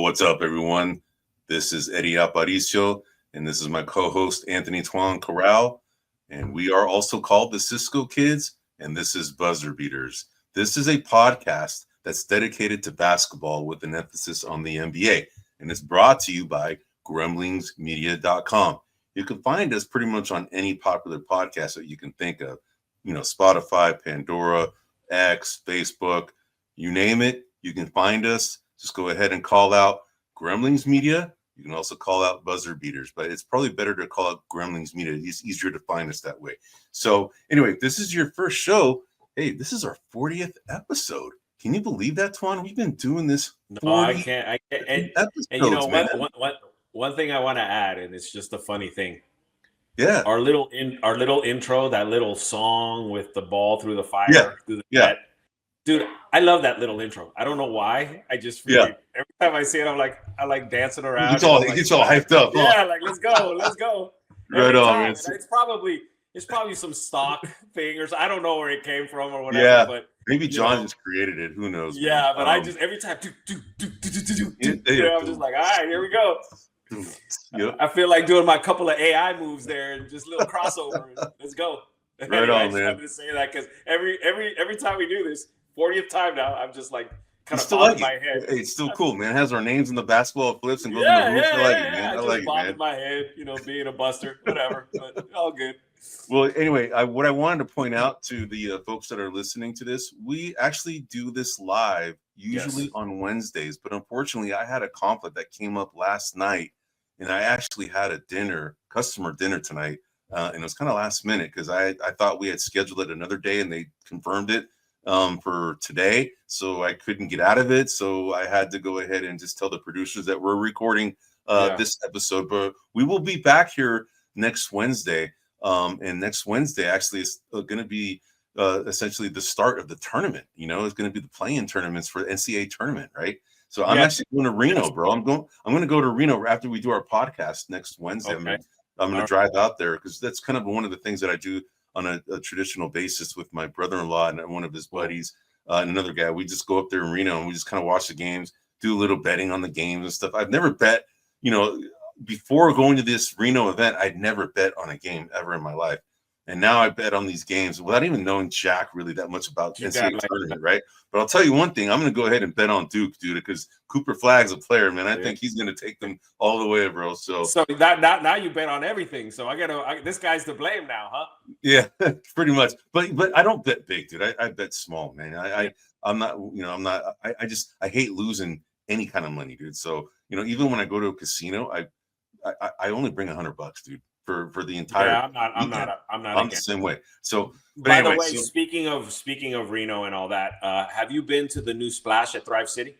what's up, everyone? This is Eddie Aparicio, and this is my co-host, Anthony Tuan Corral, and we are also called the Cisco Kids, and this is Buzzer Beaters. This is a podcast that's dedicated to basketball with an emphasis on the NBA, and it's brought to you by GrumblingsMedia.com. You can find us pretty much on any popular podcast that you can think of, Spotify, Pandora, X, Facebook, you name it, you can find us. Just go ahead and call out Grumblings Media. You can also call out Buzzer Beaters, but it's probably better to call out Grumblings Media. It's easier to find us that way. So anyway, this is your first show. Hey, this is our 40th episode. Can you believe that, Tuan? We've been doing this. No, I can't. And you know what? One thing I want to add, and it's just a funny thing. Yeah. Our little intro, that little song with the ball through the fire, through the net. Dude, I love that little intro. I don't know why. I just every time I see it, I like dancing around. It gets all hyped up. Yeah, like let's go. Right on. Man. It's probably some stock thing or I don't know where it came from or whatever. Yeah, but maybe John just created it. Who knows? Yeah, man. But I just every time I'm just like, all right, here we go. Yep. I feel like doing my couple of AI moves there and just little crossover. Let's go. Right on, man. I'm just saying that because every time we do this, 40th time now, I'm just like kind of bobbing my head. Hey, it's still cool, man. It has our names in the basketball flips and goes in the roof. I like it, man. I like it, man. My head, being a buster, whatever, but all good. Well, anyway, what I wanted to point out to the folks that are listening to this, we actually do this live usually on Wednesdays, but unfortunately, I had a conflict that came up last night, and I actually had a customer dinner tonight, and it was kind of last minute because I thought we had scheduled it another day, and they confirmed it for today, so I couldn't get out of it. So I had to go ahead and just tell the producers that we're recording this episode, but we will be back here next Wednesday. And next Wednesday actually is going to be essentially the start of the tournament. It's going to be the play-in tournaments for the NCAA tournament, right? So I'm actually going to Reno, bro. I'm going to go to Reno after we do our podcast next Wednesday. Okay. I'm going to drive out there because that's kind of one of the things that I do on a traditional basis with my brother-in-law and one of his buddies and another guy. We just go up there in Reno and we just kind of watch the games, do a little betting on the games and stuff. I've never bet, before going to this Reno event, I'd never bet on a game ever in my life. And now I bet on these games without even knowing Jack really that much about NCAA tournament, right? But I'll tell you one thing, I'm going to go ahead and bet on Duke, dude, because Cooper Flagg's a player, man. I think he's going to take them all the way, bro. So now you bet on everything. So this guy's to blame now, huh? Yeah, pretty much. But I don't bet big, dude. I bet small, man. I hate losing any kind of money, dude. So, even when I go to a casino, I only bring $100, dude, for the entire. Yeah, I'm not. I'm the same way. So, by the way, speaking of Reno and all that, have you been to the new Splash at Thrive City?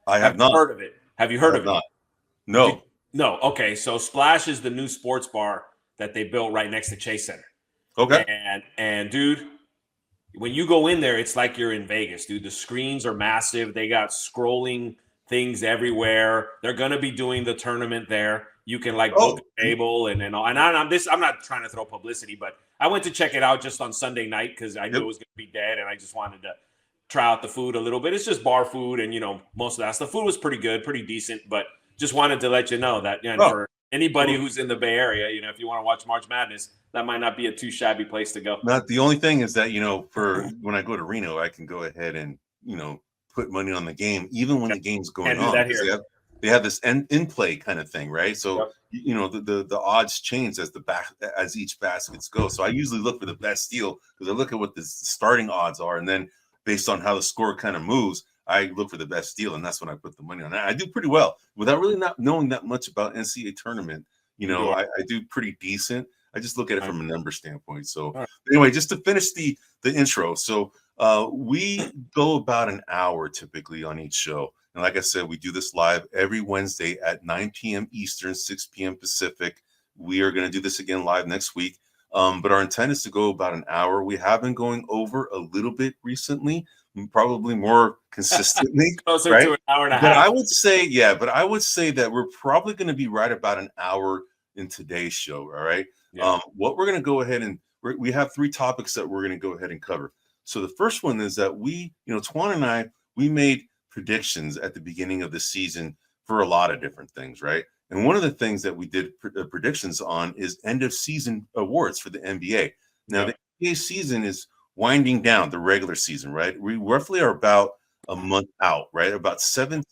I have not heard of it. Have you heard of it? No. No. Okay, so Splash is the new sports bar that they built right next to Chase Center. Okay. And dude, when you go in there, it's like you're in Vegas, dude. The screens are massive. They got scrolling things everywhere. They're gonna be doing the tournament there. You can book a table and all. And I'm not trying to throw publicity, but I went to check it out just on Sunday night because I knew it was gonna be dead, and I just wanted to try out the food a little bit. It's just bar food, and most of that. The food was pretty good, pretty decent, but just wanted to let you know that for anybody who's in the Bay Area, if you want to watch March Madness, that might not be a too shabby place to go. Not the only thing is that for when I go to Reno, I can go ahead and put money on the game, even when the game's going on. They have this in play kind of thing, right? So the odds change as each baskets go. So I usually look for the best deal because I look at what the starting odds are, and then based on how the score kind of moves, I look for the best deal, and that's when I put the money on. I do pretty well without really not knowing that much about NCAA tournament. I do pretty decent. I just look at it from a number standpoint. So anyway, just to finish the intro. So we go about an hour typically on each show. And like I said, we do this live every Wednesday at 9 p.m. Eastern, 6 p.m. Pacific. We are going to do this again live next week. But our intent is to go about an hour. We have been going over a little bit recently, probably more consistently. Closer right? to an hour and a half. But I would say that we're probably going to be right about an hour in today's show. All right. Yeah. What we're going to go ahead and we have three topics that we're going to go ahead and cover. So the first one is that Tuan and I, we made predictions at the beginning of the season for a lot of different things, right? And one of the things that we did predictions on is end of season awards for the NBA. Now, the NBA season is winding down, the regular season, right? We roughly are about a month out, right? About 17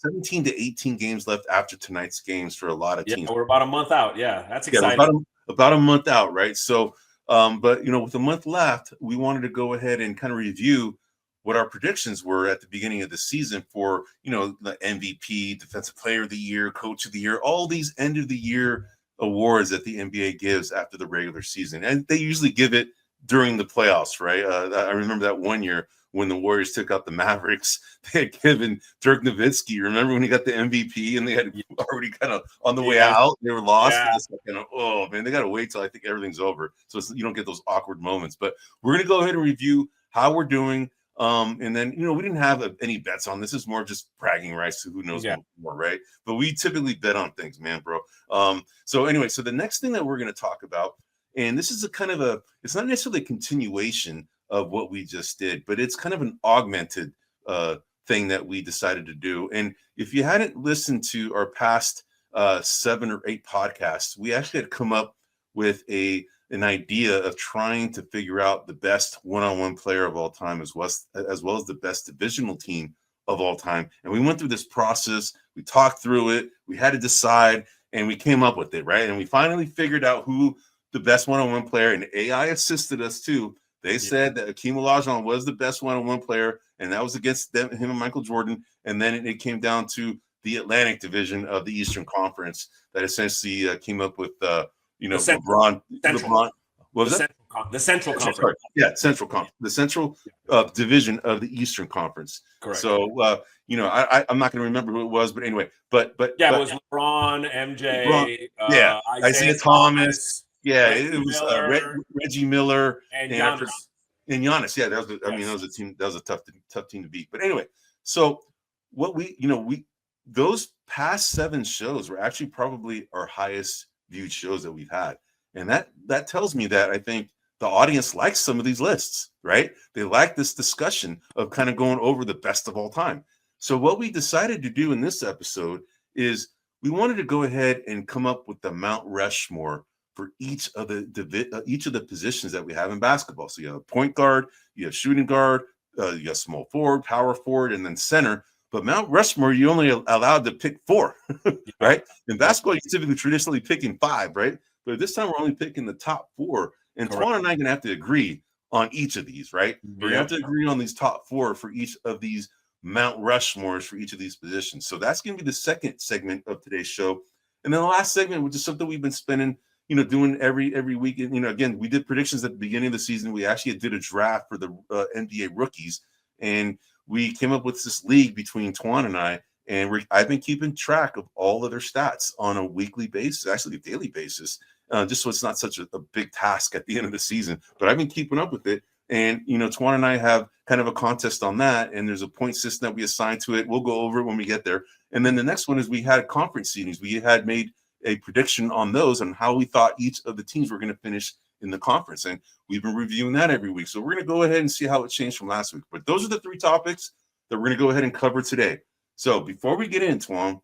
to 18 games left after tonight's games for a lot of teams. Yeah, we're about a month out. Yeah, that's exciting. About a month out, right? So, but, with a month left, we wanted to go ahead and kind of review what our predictions were at the beginning of the season for, the MVP, Defensive Player of the Year, Coach of the Year, all these end of the year awards that the NBA gives after the regular season. And they usually give it during the playoffs, right? I remember that one year when the Warriors took out the Mavericks, they had given Dirk Nowitzki. Remember when he got the MVP and they had already kind of on the way out, they were lost. Yeah. It's like, oh man, they got to wait till I think everything's over, so you don't get those awkward moments. But we're gonna go ahead and review how we're doing. And then, we didn't have any bets on this. Is more just bragging rights to who knows more, right? But we typically bet on things, man, bro. So anyway, so the next thing that we're going to talk about, and this is it's not necessarily a continuation of what we just did, but it's kind of an augmented thing that we decided to do. And if you hadn't listened to our past 7 or 8 podcasts, we actually had come up with an idea of trying to figure out the best one-on-one player of all time, as well as the best divisional team of all time. And we went through this process. We talked through it. We had to decide, and we came up with it, right? And we finally figured out who the best one-on-one player, and AI assisted us too. They said that Akeem Olajuwon was the best one-on-one player, and that was against him and Michael Jordan. And then it came down to the Atlantic Division of the Eastern Conference that essentially came up with LeBron. What was that? The Central Conference. Yeah, Central Conference. The Central Division of the Eastern Conference. Correct. So, I'm not going to remember who it was, but anyway. But it was LeBron, MJ, Isaiah Thomas. Yeah, Reggie it was Reggie Miller and Giannis. And Giannis. Yeah, that was a team. That was a tough team to beat. But anyway, so what those past 7 shows were actually probably our highest viewed shows that we've had. And that tells me that I think the audience likes some of these lists, right? They like this discussion of kind of going over the best of all time. So what we decided to do in this episode is we wanted to go ahead and come up with the Mount Rushmore for each of the positions that we have in basketball. So you have point guard, you have shooting guard, you have small forward, power forward, and then center. But Mount Rushmore, you're only allowed to pick 4, right? In basketball, you're typically traditionally picking 5, right? But this time we're only picking the top 4. And Tuan and I are going to have to agree on each of these, right? We're going to have to agree on these top 4 for each of these Mount Rushmores for each of these positions. So that's going to be the second segment of today's show. And then the last segment, which is something we've been spending, doing every week. And, again, we did predictions at the beginning of the season. We actually did a draft for the NBA rookies. And we came up with this league between Tuan and I, and I've been keeping track of all of their stats on a weekly basis, actually a daily basis, just so it's not such a big task at the end of the season. But I've been keeping up with it. And, Tuan and I have kind of a contest on that, and there's a point system that we assign to it. We'll go over it when we get there. And then the next one is we had conference seedings. We had made a prediction on those and how we thought each of the teams were going to finish in the conference. And we've been reviewing that every week. So we're going to go ahead and see how it changed from last week. But those are the 3 topics that we're going to go ahead and cover today. So before we get into them,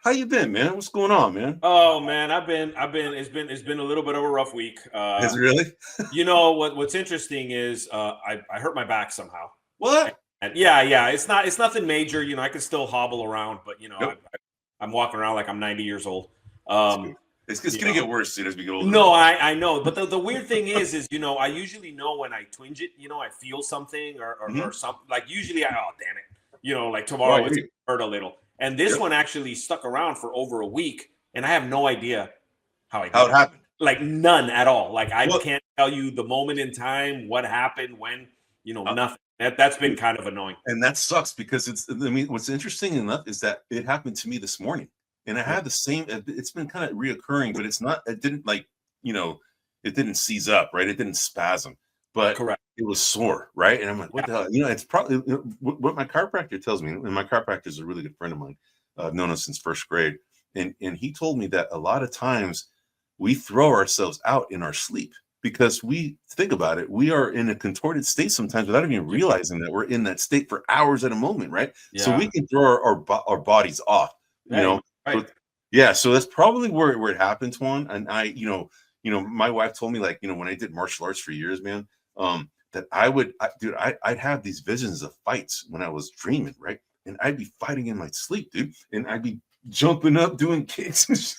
how you been, man? What's going on, man? Oh man, it's been a little bit of a rough week. Is it really? What's interesting is I hurt my back somehow. What? And yeah. It's nothing major. I can still hobble around, but I'm walking around like I'm 90 years old. It's going to get worse soon as we go older. No, I know. But the weird thing is I usually know when I twinge it, I feel something or something. Like usually damn it. Like tomorrow it's hurt a little. And this one actually stuck around for over a week. And I have no idea how it happened. Like none at all. Like I can't tell you the moment in time, what happened, when, nothing. That's been kind of annoying. And that sucks because what's interesting enough is that it happened to me this morning. And I had the same, it's been kind of reoccurring, but it didn't it didn't seize up, right? It didn't spasm, but correct. It was sore, right? And I'm like, what the hell? It's probably what my chiropractor tells me, and my chiropractor is a really good friend of mine. I've known him since first grade. And he told me that a lot of times we throw ourselves out in our sleep, because we think about it, we are in a contorted state sometimes without even realizing that we're in that state for hours at a moment, right? Yeah. So we can throw our bodies off, you know. Right. So, yeah, so that's probably where it happened, Tuan. And I, my wife told me, like, when I did martial arts for years, man, that I'd have these visions of fights when I was dreaming, right? And I'd be fighting in my sleep, dude, and I'd be jumping up, doing kicks and shit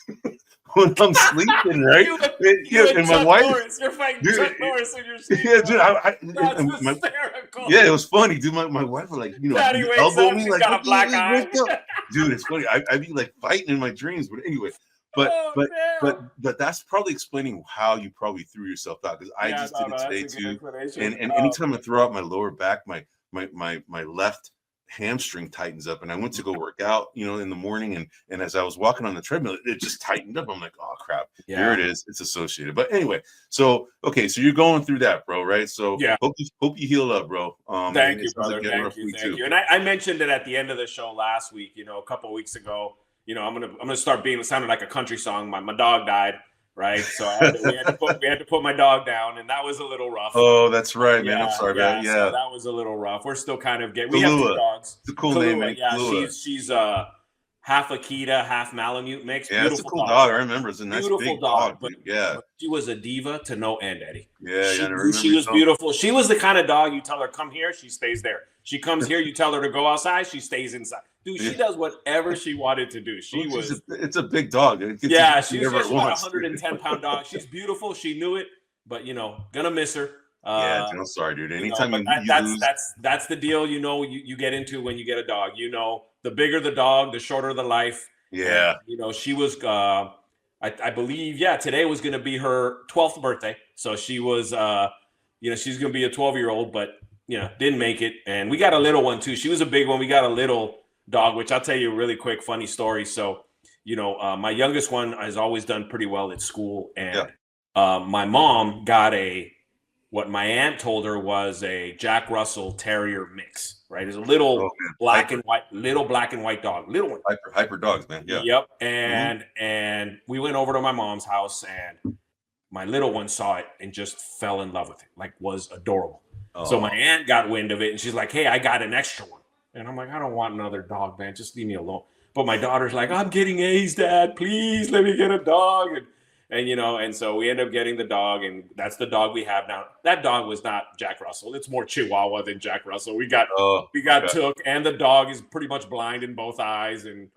when I'm sleeping, right? And my wife, you're fighting Chuck Norris in your sleep. Yeah, dude, that's hysterical. Yeah, it was funny, dude. My wife would, like, elbow me, like, got a black eye. Dude, it's funny. I'd be like fighting in my dreams, but anyway. But that's probably explaining how you probably threw yourself out, because I just did it today too. And anytime I throw out my lower back, my left hamstring tightens up, and I went to go work out, in the morning, and as I was walking on the treadmill, it just tightened up. I'm like, oh crap, here it is. It's associated. But anyway, so you're going through that, bro, right? So hope you heal up, bro. Thank you, brother. Thank you. And I mentioned it at the end of the show last week. A couple of weeks ago. I'm gonna start sounding like a country song. My dog died, right? So we had to put my dog down, and that was a little rough. Oh, that's right, man. I'm sorry, man. Yeah, so that was a little rough. We're still kind of getting. We have 2 dogs. It's a cool name, man. Yeah, she's half Akita, half Malamute mix. Yeah, it's a cool dog. I remember it's a nice big dog. But she was a diva to no end, Eddie. Yeah, she was beautiful. She was the kind of dog you tell her come here, she stays there. She comes here, you tell her to go outside, she stays inside. Dude, she does whatever she wanted to do. It's a big dog. She's about a 110-pound dog. She's beautiful. She knew it, but gonna miss her. I'm sorry, dude. Anytime that's the deal. You get into when you get a dog. The bigger the dog, the shorter the life. Yeah. And, she was. I believe. Yeah, today was going to be her 12th birthday. So she was. She's going to be a 12-year-old, but didn't make it. And we got a little one too. She was a big one. We got a little dog, which I'll tell you a really quick funny story. So, my youngest one has always done pretty well at school, and my mom got what my aunt told her was a Jack Russell Terrier mix, right? It's a little black and white dog, little one. Hyper dogs, man. Yeah. Yep. And we went over to my mom's house, and my little one saw it and just fell in love with it, like was adorable. Oh. So my aunt got wind of it, and she's like, "Hey, I got an extra one." And I'm like, "I don't want another dog, man. Just leave me alone." But my daughter's like, "I'm getting A's, Dad. Please let me get a dog." And so we end up getting the dog, and that's the dog we have now. That dog was not Jack Russell. It's more Chihuahua than Jack Russell. We got Took, and the dog is pretty much blind in both eyes, and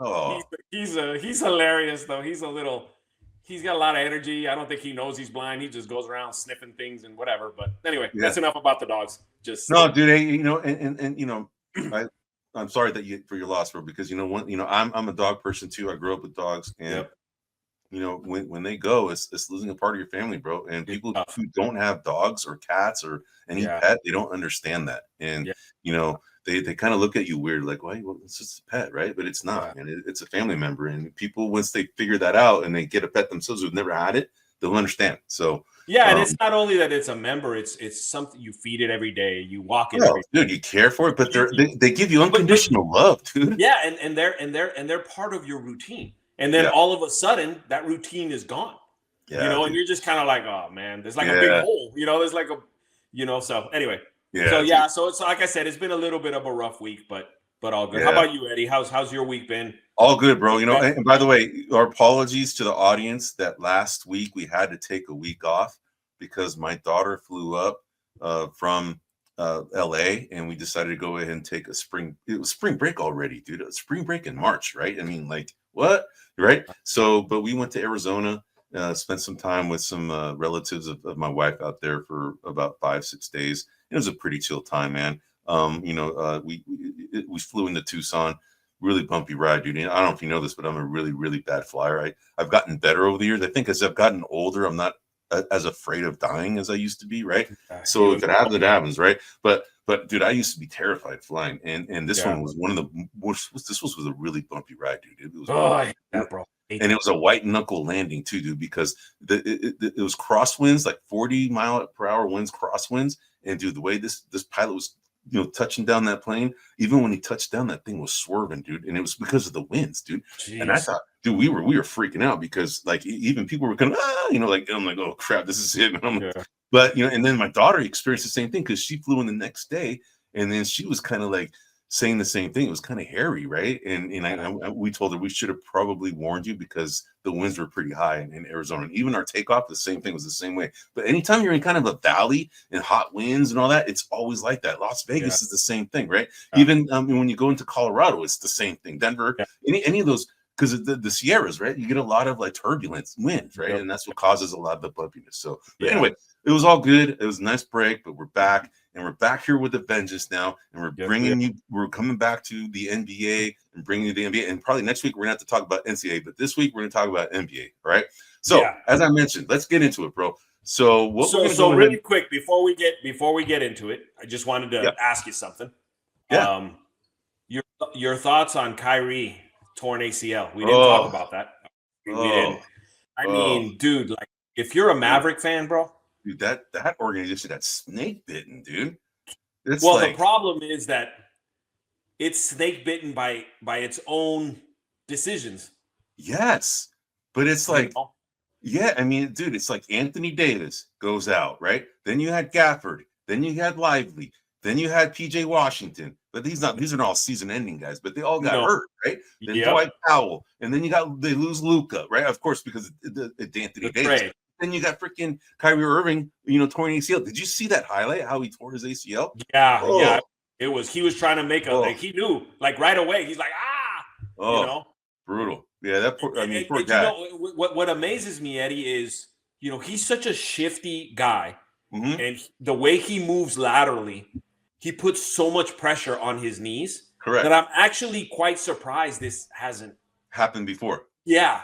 he's hilarious though. He's got a lot of energy. I don't think he knows he's blind. He just goes around sniffing things and whatever. But anyway, that's enough about the dogs. Dude. Hey, I'm sorry for your loss, bro. Because I'm a dog person too. I grew up with dogs, and when they go, it's losing a part of your family, bro. And people who don't have dogs or cats or any pet, they don't understand that. And they kind of look at you weird, like, well, it's just a pet, right? But it's not, man. It's a family member. And people, once they figure that out and they get a pet themselves who've never had it, they'll understand. So and it's not only that it's a member, it's something you feed it every day, you walk it every day. Dude, you care for it, but they give you unconditional love, dude. Yeah, and they're part of your routine. And then all of a sudden, that routine is gone. Yeah, and you're just kind of like, oh man, there's like a big hole. There's like So anyway, so it's like I said, it's been a little bit of a rough week, but all good. How about you, Eddie? How's your week been? All good, bro. And by the way, our apologies to the audience that last week we had to take a week off because my daughter flew up from LA, and we decided to go ahead and take it was spring break already, dude. A spring break in March, right? I mean, like, what? Right? So, but we went to Arizona, spent some time with some relatives of my wife out there for about 5-6 days. It was a pretty chill time, man. We flew into Tucson, really bumpy ride, dude. And I don't know if you know this, but I'm a really, really bad flyer. I've gotten better over the years. I think as I've gotten older, I'm not as afraid of dying as I used to be, right? So if it happens, it happens, right? But dude, I used to be terrified flying, and this one was one of the worst. This was a really bumpy ride, dude. It was bro. And it was a white knuckle landing too, dude, because it was crosswinds, like 40 mile per hour winds, crosswinds, and dude, the way this pilot was touching down that plane, even when he touched down, that thing was swerving, dude. And it was because of the winds, dude. Jeez. And I thought, dude, we were freaking out because like even people were going, like, I'm like, oh crap, this is it. And I'm like, but and then my daughter experienced the same thing because she flew in the next day, and then she was kind of like saying the same thing. It was kind of hairy, right? And we told her we should have probably warned you because the winds were pretty high in Arizona. And even our takeoff, the same thing was the same way. But anytime you're in kind of a valley and hot winds and all that, it's always like that. Las Vegas is the same thing, right? Even when you go into Colorado, it's the same thing. Denver, any of those, because the Sierras, right? You get a lot of like turbulence winds, right? And that's what causes a lot of the bumpiness. So but anyway, it was all good. It was a nice break, but we're back. And we're back here with a vengeance now, and we're bringing you. We're coming back to the NBA and bringing you the NBA. And probably next week we're gonna have to talk about NCAA, but this week we're gonna talk about NBA. All right. So as I mentioned, let's get into it, bro. So really quick before we get into it, I just wanted to ask you something. Yeah. Your thoughts on Kyrie torn ACL? We didn't talk about that. We didn't. I mean, dude, like if you're a Maverick fan, bro. Dude, that organization got snake bitten, dude. The problem is that it's snake bitten by its own decisions. Yes, but it's like, I mean, dude, it's like Anthony Davis goes out, right? Then you had Gafford, then you had Lively, then you had PJ Washington. But these are all season-ending guys, but they all got hurt, right? Then Dwight Powell, and then they lose Luka, right? Of course, because it's Anthony Davis. Trade. Then you got freaking Kyrie Irving, torn ACL. Did you see that highlight? How he tore his ACL? Yeah. It was. He was trying to make like he knew like right away. He's like brutal. Yeah, poor guy. What amazes me, Eddie, is he's such a shifty guy, and the way he moves laterally, he puts so much pressure on his knees. Correct. That I'm actually quite surprised this hasn't happened before. Yeah.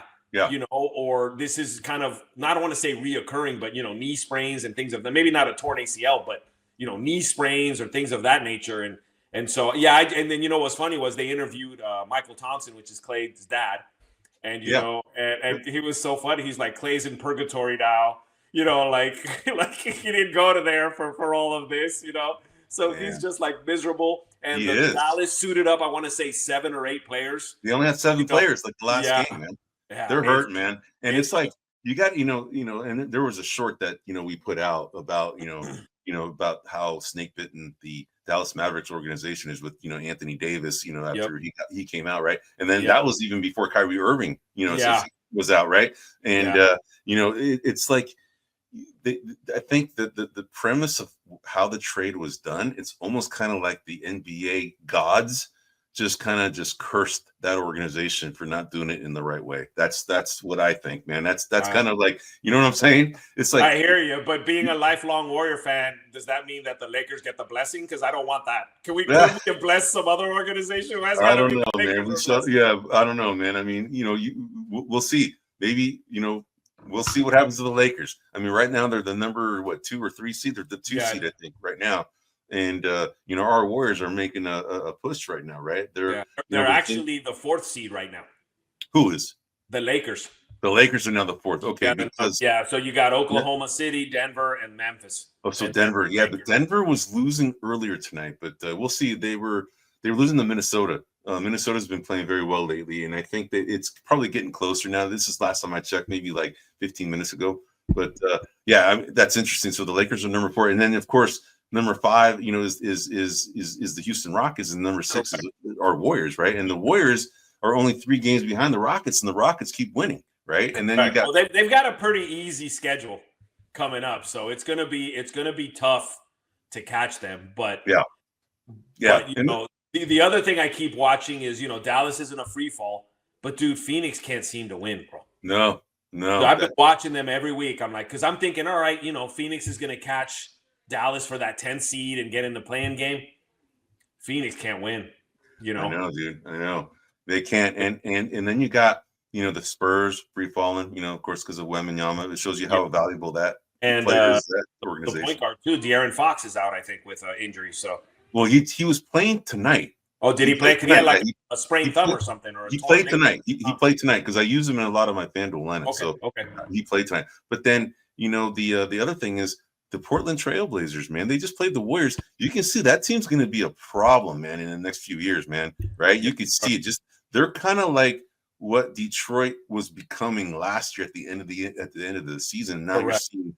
Or this is kind of, I don't want to say reoccurring, but, knee sprains and things of that. Maybe not a torn ACL, but, knee sprains or things of that nature. And so, and then, what's funny was they interviewed Michael Thompson, which is Clay's dad. And, and he was so funny. He's like, Clay's in purgatory now, like he didn't go to there for all of this, So he's just like miserable. And Dallas suited up, I want to say 7 or 8 players. They only had 7 players like the last game, man. Yeah, they're hurt, man. And it's like you got, and there was a short that we put out about, about how snake bitten the Dallas Mavericks organization is with Anthony Davis, after he came out, right? And then that was even before Kyrie Irving, was out, right? And it's like I think that the premise of how the trade was done, it's almost kind of like the NBA gods just cursed that organization for not doing it in the right way. That's what I think, man. That's kind of like, what I'm saying? It's like, I hear you, but being a lifelong Warrior fan, does that mean that the Lakers get the blessing? Because I don't want that. Can we bless some other organization? I don't know, man. I don't know, man. I mean, we'll see. Maybe, we'll see what happens to the Lakers. I mean, right now they're the number 2 or 3 seed. They're the 2 seed, I think, right now. And our Warriors are making a push right now, right? They're actually the 4th seed right now. Who is? The Lakers. The Lakers are now the 4th. Okay, so you got Oklahoma City, Denver, and Memphis. Oh, so Denver, but Denver was losing earlier tonight, but we'll see. They were losing to Minnesota. Minnesota's been playing very well lately, and I think that it's probably getting closer now. This is last time I checked, maybe like 15 minutes ago. But that's interesting. So the Lakers are number 4, and then of course. Number 5, is the Houston Rockets, and number 6 is our Warriors, right? And the Warriors are only 3 games behind the Rockets, and the Rockets keep winning, right? And then you got they've got a pretty easy schedule coming up, so it's gonna be tough to catch them. But the other thing I keep watching is Dallas is in a free fall, but dude, Phoenix can't seem to win, bro. No. So I've been watching them every week. I'm like, because I'm thinking, all right, Phoenix is gonna catch Dallas for that 10 seed and get in the play-in game. Phoenix can't win, I know, dude. I know they can't. And then you got the Spurs free falling. Of course, because of Wembanyama. It shows you how valuable that player is, that organization. The point guard too. De'Aaron Fox is out, I think, with injury. So he was playing tonight. Oh, did he play? He had like a sprained thumb or something. Or he played tonight. He played tonight because I use him in a lot of my FanDuel lineups. Okay. He played tonight. But then the other thing is. the Portland Trailblazers, man. They just played the Warriors. You can see that team's going to be a problem, man, in the next few years, man. Right? You can see it. Just they're kind of like what Detroit was becoming last year at the end of the season. Now you're seeing,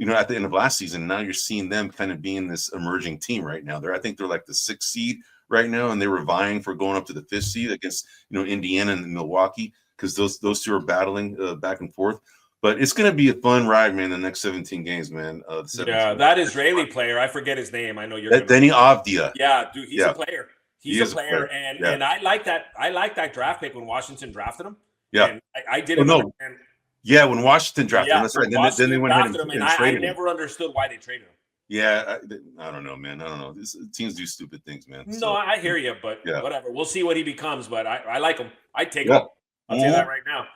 at the end of last season, now you're seeing them kind of being this emerging team right now. I think they're like the 6th seed right now, and they were vying for going up to the 5th seed against Indiana and Milwaukee, because those two are battling back and forth. But it's going to be a fun ride, man, the next 17 games, man. That Israeli player, I forget his name. I know you're Denny Avdia. Yeah, dude, he's a player. He's a player. And I like that draft pick when Washington drafted him. Yeah. And I didn't understand. Yeah, when Washington drafted him, that's right. Then they went ahead and traded him. I never understood why they traded him. Yeah, I don't know, man. I don't know. Teams do stupid things, man. No, I hear you, but whatever. We'll see what he becomes, but I like him. I'd take him. I'll tell you that right now.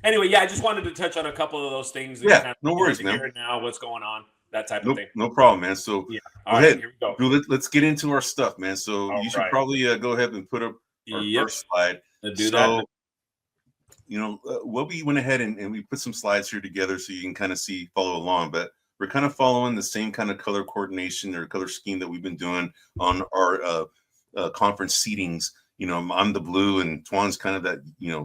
Anyway, I just wanted to touch on a couple of those things. Yeah, no worries, man. Now, what's going on, that type of thing. No problem, man. So, all right, here we go. Dude, let's get into our stuff, man. So, you should probably go ahead and put up our first slide. That. We went ahead and we put some slides here together so you can kind of follow along. But we're kind of following the same kind of color coordination or color scheme that we've been doing on our conference seedings. I'm the blue and Tuan's kind of that,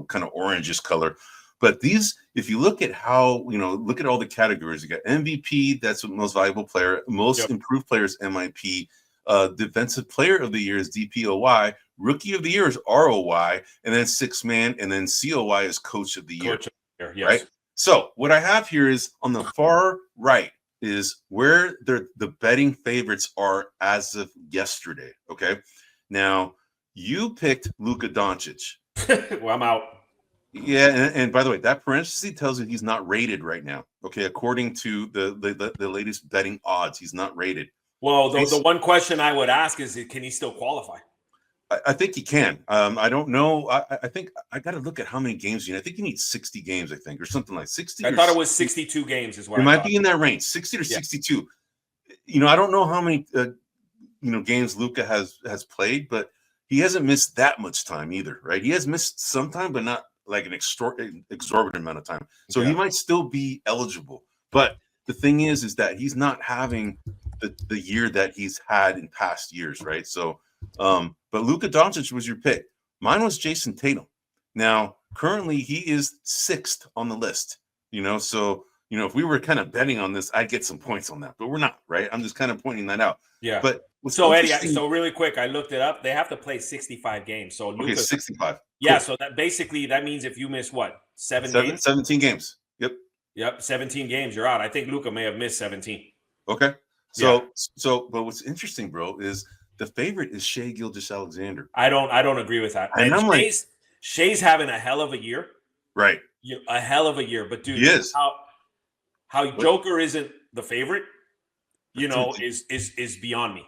kind of orangish color. But these, if you look at how, look at all the categories, you got MVP, that's the most valuable player, most improved players, MIP, defensive player of the year is DPOY, rookie of the year is ROY, and then sixth man, and then COY is coach of the year. Yes. Right? So what I have here is on the far right is where the betting favorites are as of yesterday. Okay. Now you picked Luka Doncic. Well, I'm out. Yeah, and by the way, that parenthesis tells you he's not rated right now. Okay, according to the latest betting odds, he's not rated. Well, the one question I would ask is, can he still qualify? I think he can. I don't know. I think I got to look at how many games you need. I think you need 60 games, I think, or something like 60. I thought it was 62 games is what it might be in that range, 60 or 62. I don't know how many games Luka has played, but he hasn't missed that much time either, right? He has missed some time, but not like an exorbitant amount of time. So he might still be eligible. But the thing is that he's not having the year that he's had in past years, right? So, but Luka Doncic was your pick. Mine was Jason Tatum. Now, currently he is 6th on the list, so, if we were kind of betting on this, I'd get some points on that, but we're not, right? I'm just kind of pointing that out. Yeah. But so Eddie, so really quick, I looked it up. They have to play 65 games. So Luka, 65. Yeah. Cool. So that means if you miss what, 17 games. Yep. 17 games, you're out. I think Luka may have missed 17. Okay. So, but what's interesting, bro, is the favorite is Shai Gilgeous-Alexander. I don't agree with that. And I'm Shai's having a hell of a year. Right. A hell of a year. But dude, he is. How Joker isn't the favorite, is beyond me.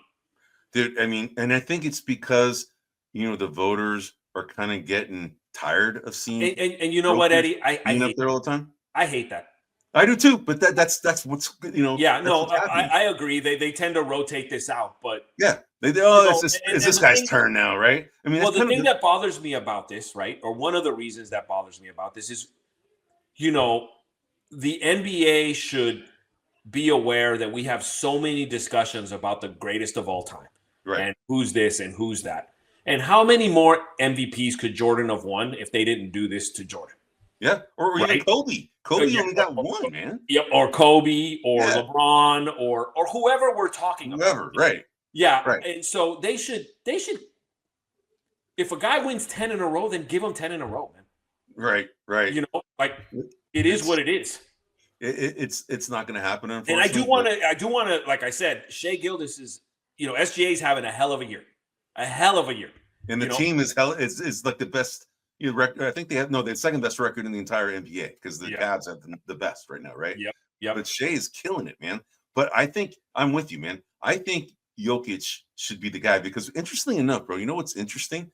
Dude, I mean, and I think it's because, the voters are kind of getting tired of seeing. And you know what, Eddie? I hate up there all the time. I hate that. I do too, but that's what's Yeah, no, I agree. They tend to rotate this out, but yeah, it's this guy's turn now, right? I mean, the thing that bothers me about this, right, or one of the reasons that bothers me about this is, the NBA should be aware that we have so many discussions about the greatest of all time, right? And who's this and who's that, and how many more MVPs could Jordan have won if they didn't do this to Jordan? Yeah, or even Kobe. Kobe only got one, man. Yep, or Kobe, or LeBron, or whoever we're talking about. Whoever, right? Yeah, right. And so they should. If a guy wins 10 in a row, then give him 10 in a row, man. Right. It is what it is. It's not going to happen, unfortunately. And I do want to, like I said, Shai Gilgeous is, SGA's having a hell of a year, And the team is like the best. I think they have the second best record in the entire NBA because the Cavs have the best right now, right? Yep. But Shai is killing it, man. But I think I'm with you, man. I think Jokić should be the guy because, interestingly enough, bro, you know what's interesting?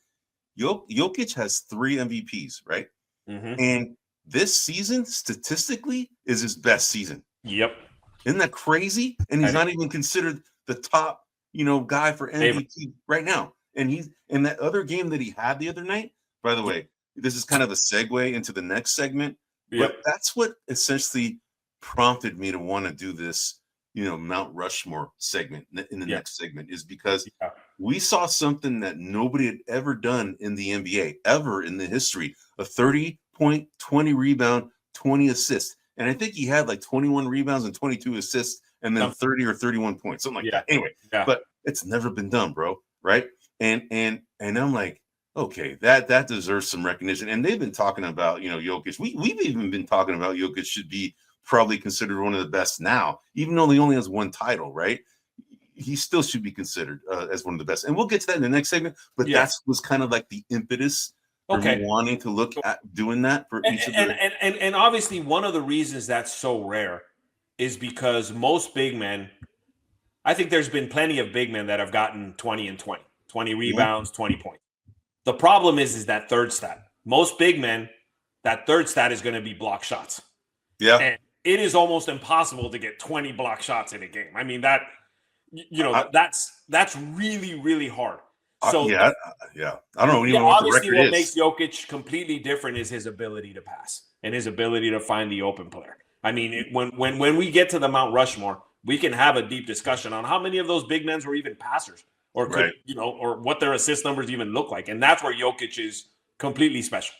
Jokić has 3 MVPs, right? Mm-hmm. And this season, statistically, is his best season. Yep. Isn't that crazy? And he's not even considered the top, guy for MVP right now. And he's in that other game that he had the other night. By the way, this is kind of a segue into the next segment, but that's what essentially prompted me to want to do this Mount Rushmore segment in the next segment is because we saw something that nobody had ever done in the NBA, ever in the history, a 30-point, 20 rebound, 20 assists. And I think he had like 21 rebounds and 22 assists and then 30 or 31 points, something like that. Anyway, but it's never been done, bro. Right. And I'm like, okay, that deserves some recognition. And they've been talking about, Jokić. We've even been talking about Jokić should be probably considered one of the best now, even though he only has one title, right? He still should be considered as one of the best. And we'll get to that in the next segment, but that was kind of like the impetus for me wanting to look at doing that for each of them. And obviously one of the reasons that's so rare is because most big men, I think there's been plenty of big men that have gotten 20 and 20 rebounds, 20 points. The problem is that third stat. Most big men, that third stat is going to be block shots. Yeah. And it is almost impossible to get 20 block shots in a game. I mean, that's really, really hard. So I don't know even what the record what is. Makes Jokić completely different is his ability to pass and his ability to find the open player. I mean, when we get to the Mount Rushmore, we can have a deep discussion on how many of those big men were even passers, or could or what their assist numbers even look like, and that's where Jokić is completely special.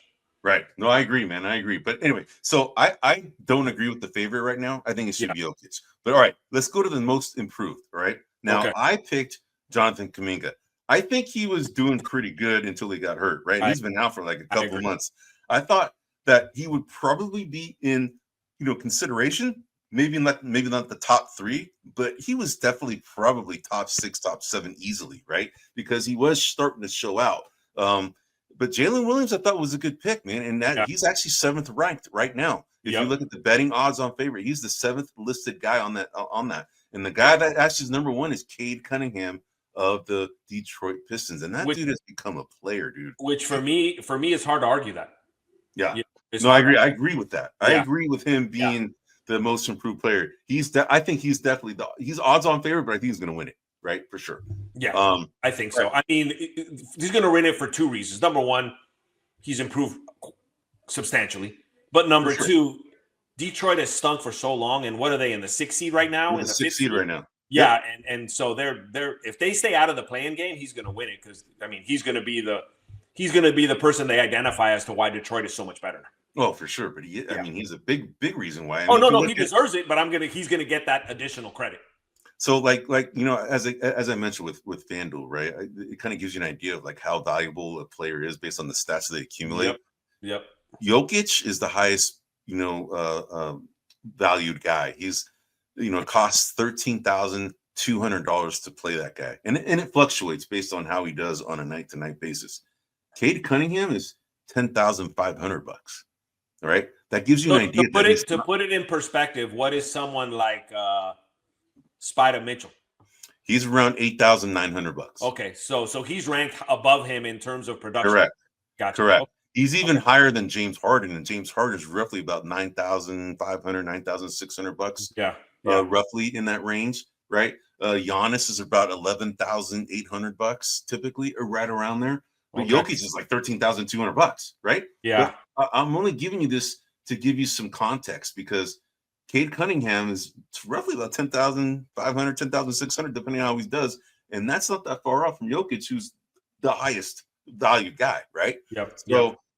Right. No, I agree, man. I agree. But anyway, so I don't agree with the favorite right now. I think it should be Jokić. But all right, let's go to the most improved. All right. Now, I picked Jonathan Kuminga. I think he was doing pretty good until he got hurt, right? He's been out for like a couple of months. I thought that he would probably be in, consideration, maybe not the top 3, but he was definitely probably top 6, top 7 easily, right? Because he was starting to show out. But Jalen Williams, I thought, was a good pick, man. And that he's actually 7th ranked right now. If you look at the betting odds on favorite, he's the 7th listed guy on that. And the guy that actually is number 1 is Cade Cunningham of the Detroit Pistons. And that dude has become a player, dude. Which for me, it's hard to argue that. Yeah. I agree. I agree with that. I agree with him being the most improved player. I think he's definitely he's odds on favorite, but I think he's going to win it. Right, for sure. Yeah, I think so. I mean, he's going to win it for 2 reasons. Number 1, he's improved substantially. But number 2, Detroit has stunk for so long. And what are they in the 6th seed right now? In the 6th seed right now. Yeah, and so they're if they stay out of the play-in game, he's going to win it because he's going to be the person they identify as to why Detroit is so much better. Oh, for sure. But he's a big reason why. He deserves it. But he's going to get that additional credit. So like as I mentioned with FanDuel, right? It kind of gives you an idea of like how valuable a player is based on the stats that they accumulate. Yep. Jokić is the highest, valued guy. He's, it costs $13,200 to play that guy, and it fluctuates based on how he does on a night-to-night basis. Cade Cunningham is $10,500. All right, that gives you an idea. To put it in perspective, what is someone like Spider Mitchell? He's around $8,900. Okay, so he's ranked above him in terms of production. Correct. Gotcha. Correct. Okay. He's even higher than James Harden, and James Harden is roughly about $9,500, $9,600. Yeah. Roughly in that range, right? Giannis is about $11,800 typically, or right around there. But Jokić is like $13,200, right? Yeah. But I'm only giving you this to give you some context because Cade Cunningham is roughly about $10,500, $10,600, depending on how he does. And that's not that far off from Jokić, who's the highest valued guy, right? Yep.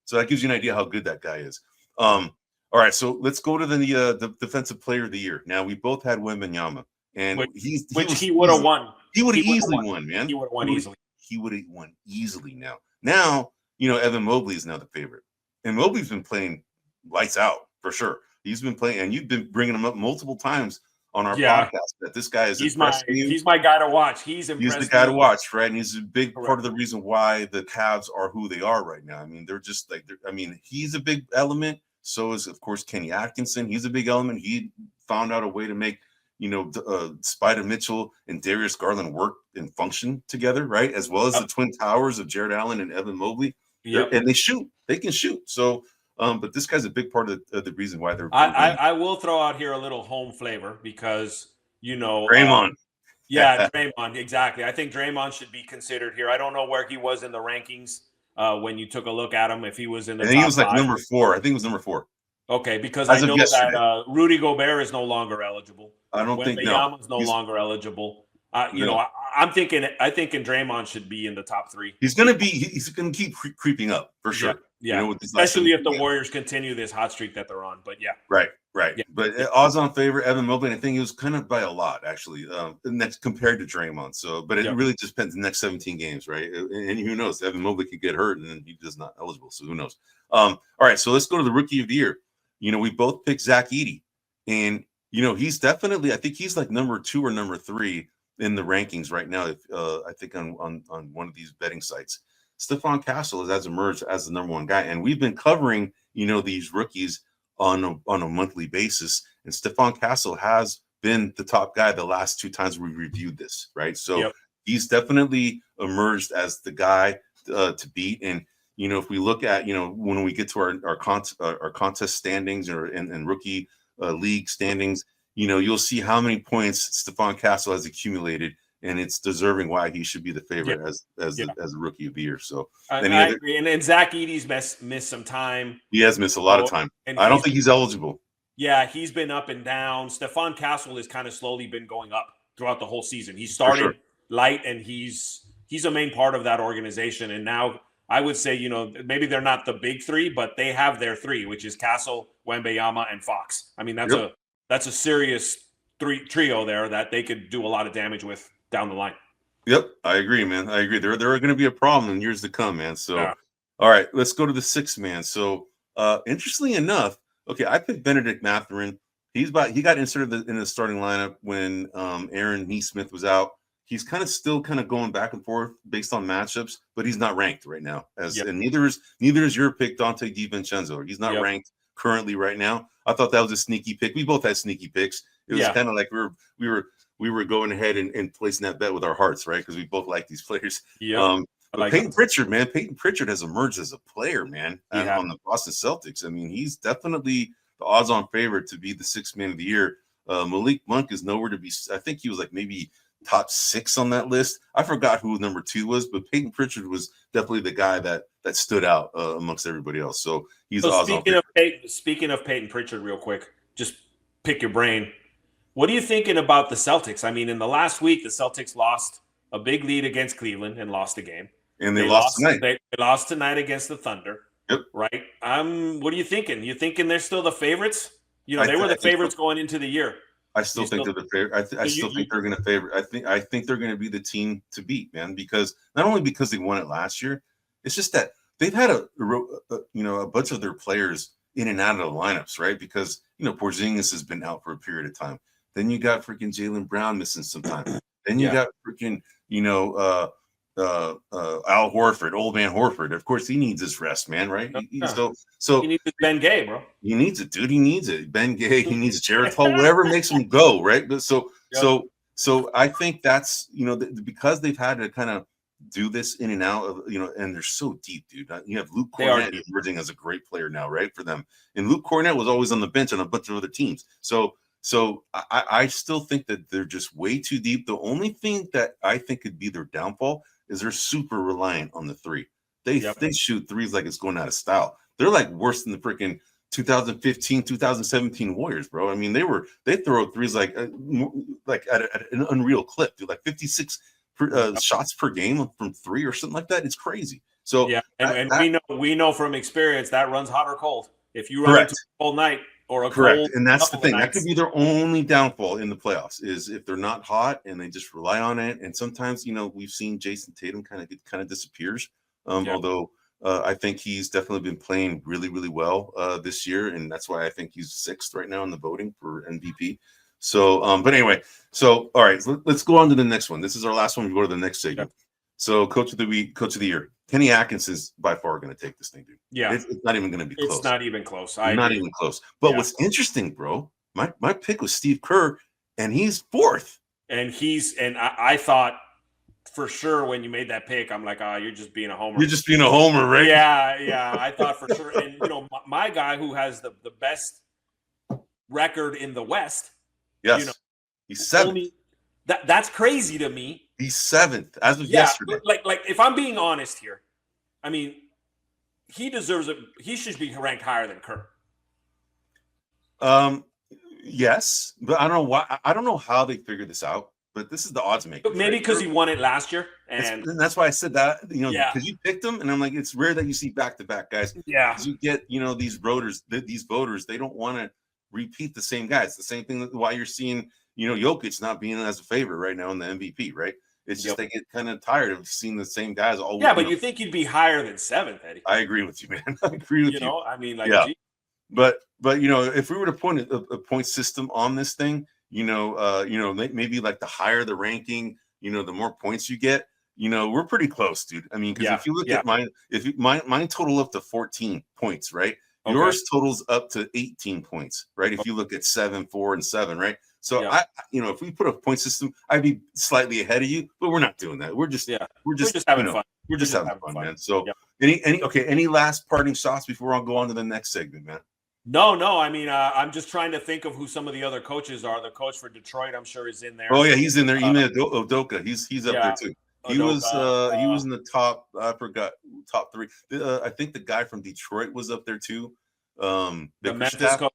So that gives you an idea how good that guy is. All right, so let's go to the defensive player of the year. Now, we both had Wembanyama, and he would have won. He would have easily won, man. He would have won easily. He would have won easily Now, Evan Mobley is now the favorite. And Mobley's been playing lights out, for sure. He's been playing, and you've been bringing him up multiple times on our podcast that this guy is he's my guy to watch. He's the guy to watch, right? And he's a big part of the reason why the Cavs are who they are right now. I mean, they're just like, he's a big element. So is, of course, Kenny Atkinson. He's a big element. He found out a way to make, Spider Mitchell and Darius Garland work and function together, right? As well as the twin towers of Jared Allen and Evan Mobley. Yep. And they can shoot. So, but this guy's a big part of the reason why they're. I will throw out here a little home flavor because Draymond. Draymond, exactly. I think Draymond should be considered here. I don't know where he was in the rankings when you took a look at him. If he was in the, I think he was like number 4. I think it was number 4. Okay, because I know that Rudy Gobert is no longer eligible. I don't think no. Is no longer eligible. You know, I think Draymond should be in the top 3. He's gonna keep creeping up for sure. Yeah. You know, especially if the Warriors continue this hot streak that they're on. But yeah. Right. Yeah. But odds on favor, Evan Mobley, and I think it was kind of by a lot actually. And that's compared to Draymond. So, but it really just depends the next 17 games, right? And who knows? Evan Mobley could get hurt and he's just not eligible. So who knows? All right. So let's go to the rookie of the year. You know, we both picked Zach Edey, and you know he's definitely. I think he's like number 2 or number 3 in the rankings right now. I think on one of these betting sites, Stephon Castle has emerged as the number 1 guy, and we've been covering these rookies on a monthly basis, and Stephon Castle has been the top guy the last 2 times we reviewed this, right? So he's definitely emerged as the guy to beat. And if we look at when we get to our contest standings and rookie league standings, you'll see how many points Stephon Castle has accumulated, and it's deserving why he should be the favorite as a rookie of the year. So I agree. And Zach Edey's missed some time. He has missed a lot of time. I don't think he's eligible. Yeah, he's been up and down. Stephon Castle has kind of slowly been going up throughout the whole season. He started light, and he's a main part of that organization. And now I would say, maybe they're not the big 3, but they have their 3, which is Castle, Wembanyama, and Fox. I mean, that's a serious trio there that they could do a lot of damage with down the line. Yep, I agree, man. I agree. They're going to be a problem in years to come, man. So, all right, let's go to the 6th man. So, interestingly enough, okay, I picked Benedict Mathurin. He got inserted in the starting lineup when Aaron Nesmith was out. He's still going back and forth based on matchups, but he's not ranked right now. And neither is your pick, Dante DiVincenzo. He's not ranked currently right now. I thought that was a sneaky pick. We both had sneaky picks. It was kind of like we were going ahead and placing that bet with our hearts, right? Because we both like these players. But Payton Pritchard, man, Payton Pritchard has emerged as a player, man, on the Boston Celtics. I mean, he's definitely the odds-on favorite to be the 6th man of the year. Malik Monk is nowhere to be. I think he was like maybe top 6 on that list. I forgot who number 2 was, but Payton Pritchard was definitely the guy that stood out amongst everybody else. So he's speaking of Payton Pritchard, real quick, just pick your brain. What are you thinking about the Celtics? I mean, in the last week, the Celtics lost a big lead against Cleveland and lost the game. And they lost tonight. They lost tonight against the Thunder. Yep. Right. What are you thinking? You thinking they're still the favorites? They were the favorites going into the year. I still think they're the favorite. I still think they're going to favor. I think they're going to be the team to beat, man. Because not only because they won it last year, it's just that they've had a bunch of their players in and out of the lineups, right? Because Porzingis has been out for a period of time. Then you got freaking Jaylen Brown missing some time. Then you got freaking Al Horford, old man Horford. Of course, he needs his rest, man. Right? So he needs Ben Gay, bro. He needs it, dude. He needs it. Ben Gay. He needs Jared Hall. Whatever makes him go, right? But so I think that's because they've had to kind of do this in and out of and they're so deep, dude. You have Luke Cornett emerging as a great player now, right? For them, and Luke Cornett was always on the bench on a bunch of other teams. So I still think that they're just way too deep. The only thing that I think could be their downfall is they're super reliant on the 3. They shoot threes like it's going out of style. They're like worse than the freaking 2015, 2017 Warriors, bro. I mean, they throw threes like at an unreal clip, dude, like 56 shots per game from 3 or something like that. It's crazy. So we know from experience that runs hot or cold. If you run into a cold night. Correct, and that's the thing. That could be their only downfall in the playoffs is if they're not hot and they just rely on it. And sometimes, we've seen Jason Tatum kind of disappears. Although I think he's definitely been playing really, really well this year, and that's why I think he's 6th right now in the voting for MVP. So, but anyway, all right, let's go on to the next one. This is our last one. We go to the next segment. Yep. So, Coach of the Year. Kenny Atkinson is by far going to take this thing, dude. Yeah. It's not even going to be close. It's not even close. Not even close. But what's interesting, bro, my pick was Steve Kerr, and he's 4th. And I thought for sure when you made that pick, I'm like, you're just being a homer. You're just being a homer, right? Yeah. I thought for sure. And, my guy who has the best record in the West. Yes. He's 7th. That's crazy to me. He's 7th as of yesterday. Like if I'm being honest here, I mean, he deserves it. He should be ranked higher than Kerr. Yes, but I don't know why. I don't know how they figured this out. But this is the odds maker. Maybe because he won it last year, and that's why I said that. Because you picked them, and I'm like, it's rare that you see back-to-back guys. Yeah, because you get these voters, they don't want to repeat the same guys. The same thing why you're seeing Jokić not being as a favorite right now in the MVP, right? It's just they get kind of tired of seeing the same guys all. Yeah, but you think you'd be higher than 7th, Eddie? I agree with you, man. I agree with you. I mean, like, yeah. But if we were to point a point system on this thing, maybe like the higher the ranking, the more points you get, we're pretty close, dude. I mean, because if you look at mine, mine total up to 14 points, right? Okay. Yours totals up to 18 points, right? If you look at 7, 4, and 7, right? So if we put a point system, I'd be slightly ahead of you, but we're not doing that. We're just having fun. We're just having fun, man. So any last parting shots before I'll go on to the next segment, man? No. I mean, I'm just trying to think of who some of the other coaches are. The coach for Detroit, I'm sure, is in there. Oh yeah, he's in there. Even Udoka, he's up there too. He was in the top. I forgot top 3. I think the guy from Detroit was up there too. The Memphis coach.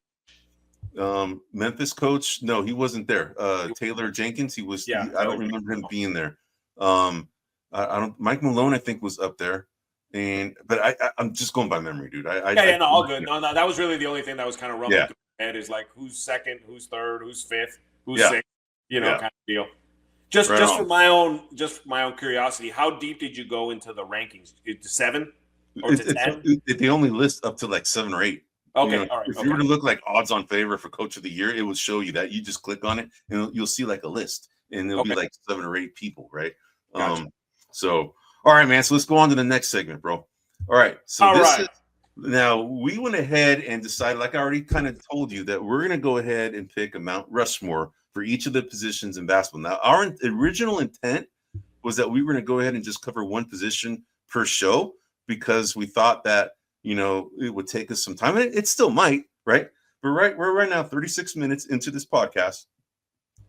Memphis coach. No, he wasn't there. Taylor Jenkins. He was. I don't remember him being there. I don't. Mike Malone, I think, was up there. But I'm just going by memory, dude. No, all good. No, that was really the only thing that was kind of rumbling through my head is like who's 2nd, who's 3rd, who's 5th, who's 6th, kind of deal. Just for my own curiosity, how deep did you go into the rankings? To 7 or to 10? They only list up to like 7 or 8. Okay, all right. If you were to look like odds on favor for Coach of the Year, it would show you that. You just click on it and you'll see like a list, and it'll be like 7 or 8 people, right? Gotcha. So. All right, man. So let's go on to the next segment, bro. All right. So now we went ahead and decided, like I already kind of told you, that we're going to go ahead and pick a Mount Rushmore for each of the positions in basketball. Now, our original intent was that we were going to go ahead and just cover one position per show because we thought that, it would take us some time. And it still might, right? But we're right now 36 minutes into this podcast.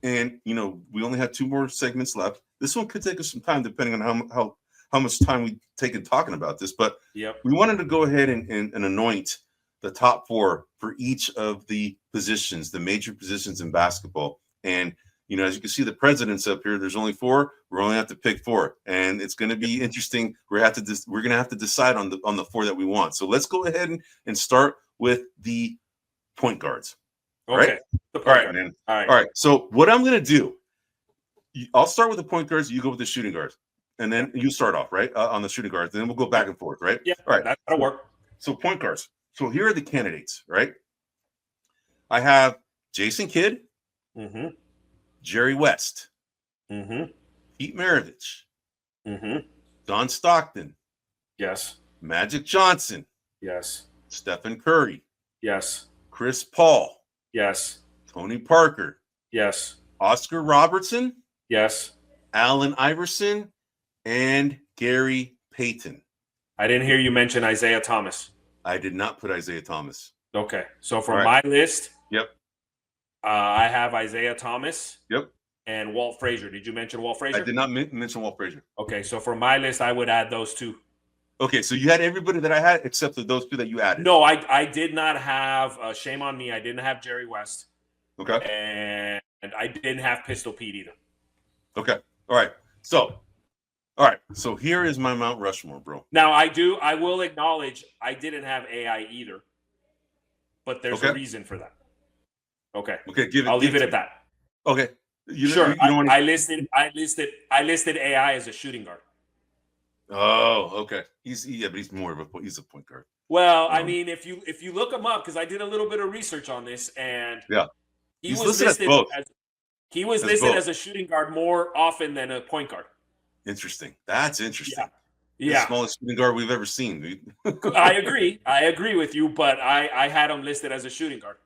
And, we only have 2 more segments left. This one could take us some time depending on how much time we taken talking about this, but we wanted to go ahead and anoint the top 4 for each of the positions, the major positions in basketball. And, as you can see, the presidents up here, there's only 4. We're only have to pick 4, and it's going to be interesting. We're going to have to decide on the 4 that we want. So let's go ahead and start with the point guards. Okay. Right? All right, man. All right. So what I'm going to do, I'll start with the point guards. You go with the shooting guards. And then you start off, right, on the shooting guards. And then we'll go back and forth, right? Yeah, all right. That'll work. So point guards. So here are the candidates, right? I have Jason Kidd, Jerry West, Pete Maravich, Don Stockton, yes, Magic Johnson, yes, Stephen Curry, yes, Chris Paul, yes, Tony Parker, yes, Oscar Robertson, yes, Allen Iverson, and Gary Payton. I didn't hear you mention Isaiah Thomas. I did not put Isaiah Thomas. Okay. So for my list, I have Isaiah Thomas. Yep. And Walt Frazier. Did you mention Walt Frazier? I did not mention Walt Frazier. Okay. So for my list, I would add those 2. Okay. So you had everybody that I had except for those 2 that you added. No, I did not have, shame on me, I didn't have Jerry West. Okay. And I didn't have Pistol Pete either. Okay. All right. So here is my Mount Rushmore, bro. Now I will acknowledge I didn't have AI either, but there's a reason for that. Okay. Okay. I'll leave it at that. Okay. Sure. I listed AI as a shooting guard. Oh, okay. But he's more of a point guard. Well, I mean, if you look him up, because I did a little bit of research on this, and he was listed as a shooting guard more often than a point guard. Interesting. That's interesting. Yeah. The smallest shooting guard we've ever seen, dude. I agree with you, but I had him listed as a shooting guard.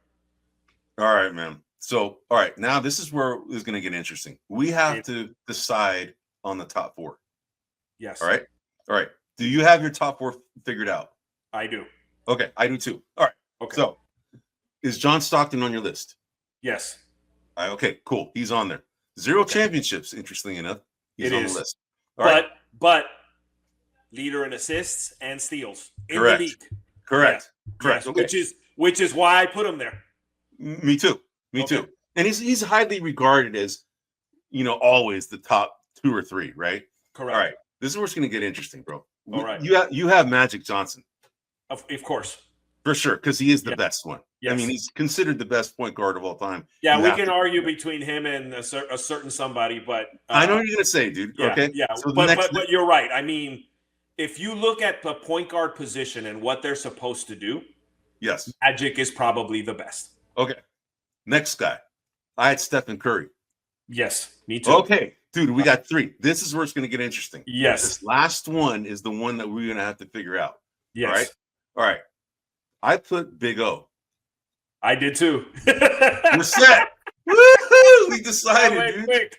All right, man. So, all right, now this is where it's going to get interesting. We have to decide on the top 4. Yes. All right. Do you have your top 4 figured out? I do. Okay, I do too. All right. Okay. So, is John Stockton on your list? Yes. Okay, cool. He's on there. 0 championships, interestingly enough. He's on the list. But leader in assists and steals in the league. Correct. Yes. Okay. Which is why I put him there. Me too. Me too. And he's highly regarded as, always the top 2 or 3, right? Correct. All right. This is where it's going to get interesting, bro. All right. You have Magic Johnson. Of course. For sure, because he is the best one. Yes. I mean, he's considered the best point guard of all time. Yeah, we can argue between him and a certain somebody, but I know what you're going to say, dude. Yeah, okay. Yeah, so but you're right. I mean, if you look at the point guard position and what they're supposed to do, yes, Magic is probably the best. Okay. Next guy. I had Stephen Curry. Yes, me too. Okay, dude, we got 3. This is where it's going to get interesting. Yes. This last one is the one that we're going to have to figure out. Yes. All right. I put Big O. I did too. We're set. Woo-hoo! We decided, dude. Quick.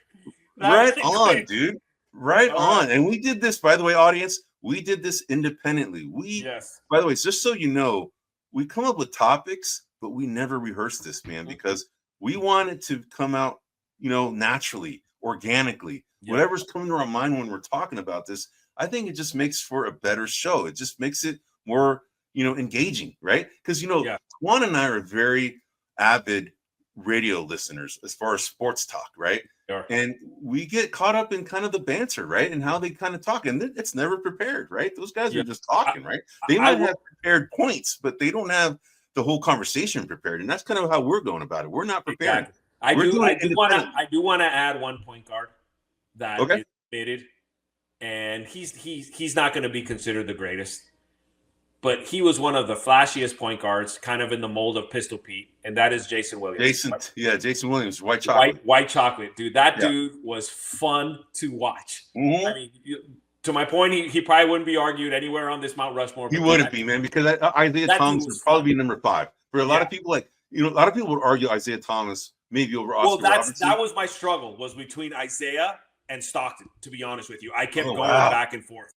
Right on, dude. Right on. And we did this, by the way, audience. We did this independently. By the way, just so you know, we come up with topics, but we never rehearse this, man, because we want it to come out, naturally, organically. Whatever's coming to our mind when we're talking about this, I think it just makes for a better show. It just makes it more engaging, right? Because Tuan and I are very avid radio listeners as far as sports talk, right? Sure. And we get caught up in kind of the banter, right? And how they kind of talk, and it's never prepared, right? Those guys are just talking, right? They might have prepared points, but they don't have the whole conversation prepared, and that's kind of how we're going about it. We're not prepared. Exactly. I do want to add one point guard that is admitted, and he's not going to be considered the greatest. But he was one of the flashiest point guards, kind of in the mold of Pistol Pete, and that is Jason Williams. Jason Williams, white chocolate. White chocolate, dude. That dude was fun to watch. Mm-hmm. I mean, to my point, he probably wouldn't be argued anywhere on this Mount Rushmore. He wouldn't be, man, because Isaiah Thomas would probably be number 5. For a lot of people, a lot of people would argue Isaiah Thomas maybe over Oscar Robertson. That was my struggle, was between Isaiah and Stockton, to be honest with you. I kept going back and forth.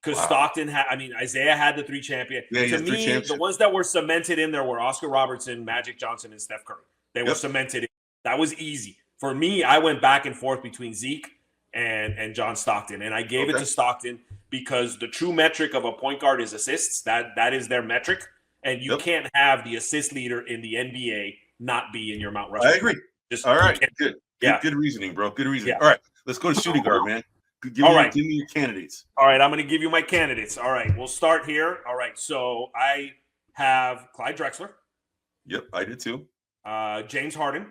Because Stockton Isaiah had the 3 champions. To me, the ones that were cemented in there were Oscar Robertson, Magic Johnson, and Steph Curry. They were cemented in. That was easy. For me, I went back and forth between Zeke and John Stockton. And I gave it to Stockton because the true metric of a point guard is assists. That is their metric. And you can't have the assist leader in the NBA not be in your Mount Rushmore. I agree. All right. Good. Good reasoning, bro. Good reasoning. Yeah. All right. Let's go to shooting guard, man. Give me your candidates. All right, I'm going to give you my candidates. All right, we'll start here. All right, so I have Clyde Drexler. Yep, I did too. James Harden.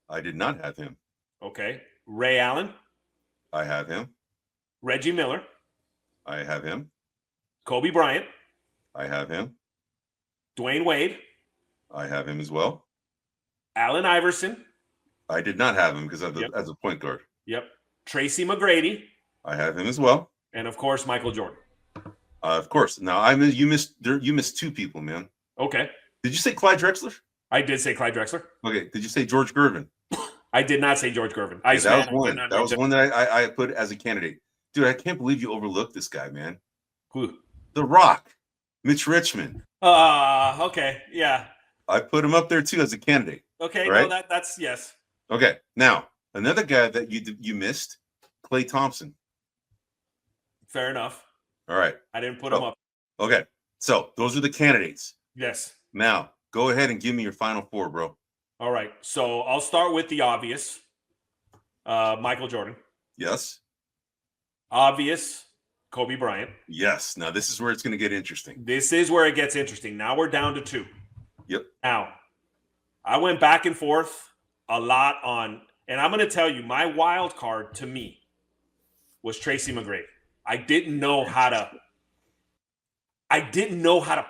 I did not have him. Okay. Ray Allen. I have him. Reggie Miller. I have him. Kobe Bryant. I have him. Dwayne Wade. I have him as well. Allen Iverson. I did not have him because as a point guard. Yep. Tracy McGrady. I have him as well. And of course, Michael Jordan. Of course. Now you missed 2 people, man. Okay. Did you say Clyde Drexler? I did say Clyde Drexler. Okay. Did you say George Gervin? I did not say George Gervin. That was one. That was one that I put as a candidate. Dude, I can't believe you overlooked this guy, man. Who? The Rock, Mitch Richmond. Okay. Yeah. I put him up there too as a candidate. Okay. Right? No, that's yes. Okay. Now, another guy that you missed, Klay Thompson. Fair enough. All right. I didn't put him up. Okay. So those are the candidates. Yes. Now, go ahead and give me your final 4, bro. All right. So I'll start with the obvious. Michael Jordan. Yes. Obvious. Kobe Bryant. Yes. Now, this is where it's going to get interesting. This is where it gets interesting. Now we're down to 2. Yep. Now, I went back and forth a lot on, and I'm going to tell you, my wild card to me was Tracy McGrady. I didn't know how to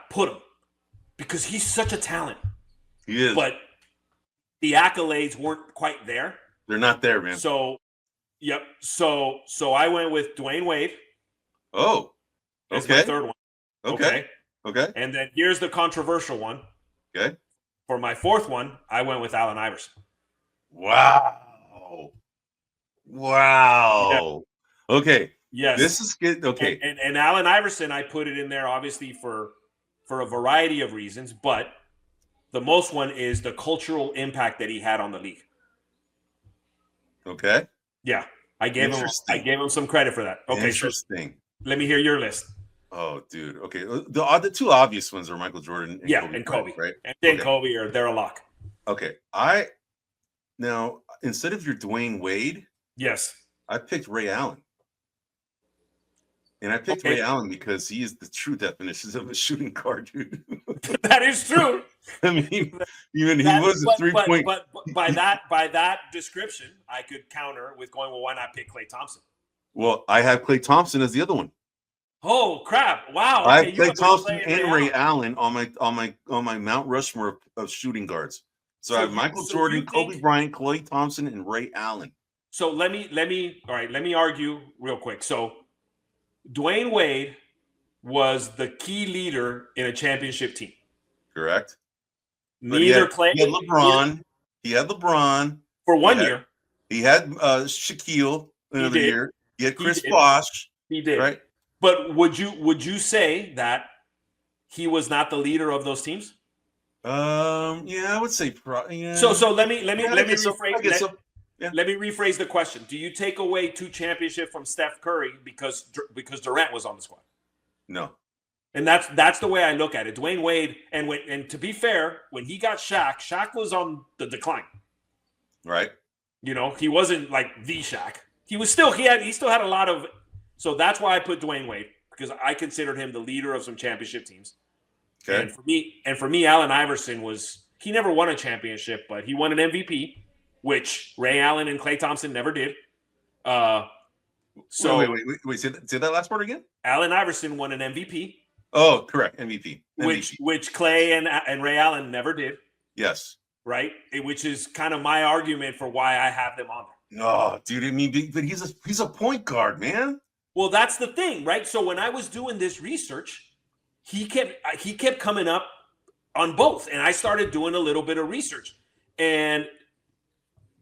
put him because he's such a talent. He is. But the accolades weren't quite there. They're not there, man. So, yep. So I went with Dwayne Wade. Oh, okay. That's my 3rd one. Okay. And then here's the controversial one. Okay. For my 4th one, I went with Allen Iverson. Wow. Yeah. Okay. Yes. This is good. Okay. And Allen Iverson, I put it in there obviously for a variety of reasons, but the most one is the cultural impact that he had on the league. Okay. Yeah. I gave him some credit for that. Okay. Interesting. So let me hear your list. Oh, dude. Okay. The 2 obvious ones are Michael Jordan and Kobe. Right? And then Kobe they're a lock. Okay. Now, instead of your Dwayne Wade, yes, I picked Ray Allen. And I picked Ray Allen because he is the true definition of a shooting guard, dude. That is true. I mean, even he was a 3-point. But by that description, I could counter with going, well, why not pick Klay Thompson? Well, I have Klay Thompson as the other one. Oh crap! Wow. I have Klay Thompson and Ray Allen on my Mount Rushmore of shooting guards. So I have Michael Jordan, Kobe Bryant, Klay Thompson, and Ray Allen. So let me argue real quick. So Dwayne Wade was the key leader in a championship team. Correct. Neither Klay. He had LeBron. He had LeBron for 1 year. He had Shaquille another year. He had Chris Bosh. He did. Right. But would you say that he was not the leader of those teams? Yeah, I would say. Yeah. So let me rephrase. Yeah. Let me rephrase the question. Do you take away 2 championships from Steph Curry because Durant was on the squad? No. And that's the way I look at it. Dwayne Wade, and to be fair, when he got Shaq was on the decline. Right. He wasn't like the Shaq. He still had a lot of. So that's why I put Dwayne Wade, because I considered him the leader of some championship teams. Okay. And for me, Allen Iverson he never won a championship, but he won an MVP, which Ray Allen and Klay Thompson never did. So wait. Say that last part again. Allen Iverson won an MVP. Oh, correct. MVP. Which Klay and Ray Allen never did. Yes. Right. Which is kind of my argument for why I have them on there. No, dude. I mean, but he's a point guard, man. Well, that's the thing, right? So when I was doing this research, he kept coming up on both, and I started doing a little bit of research, and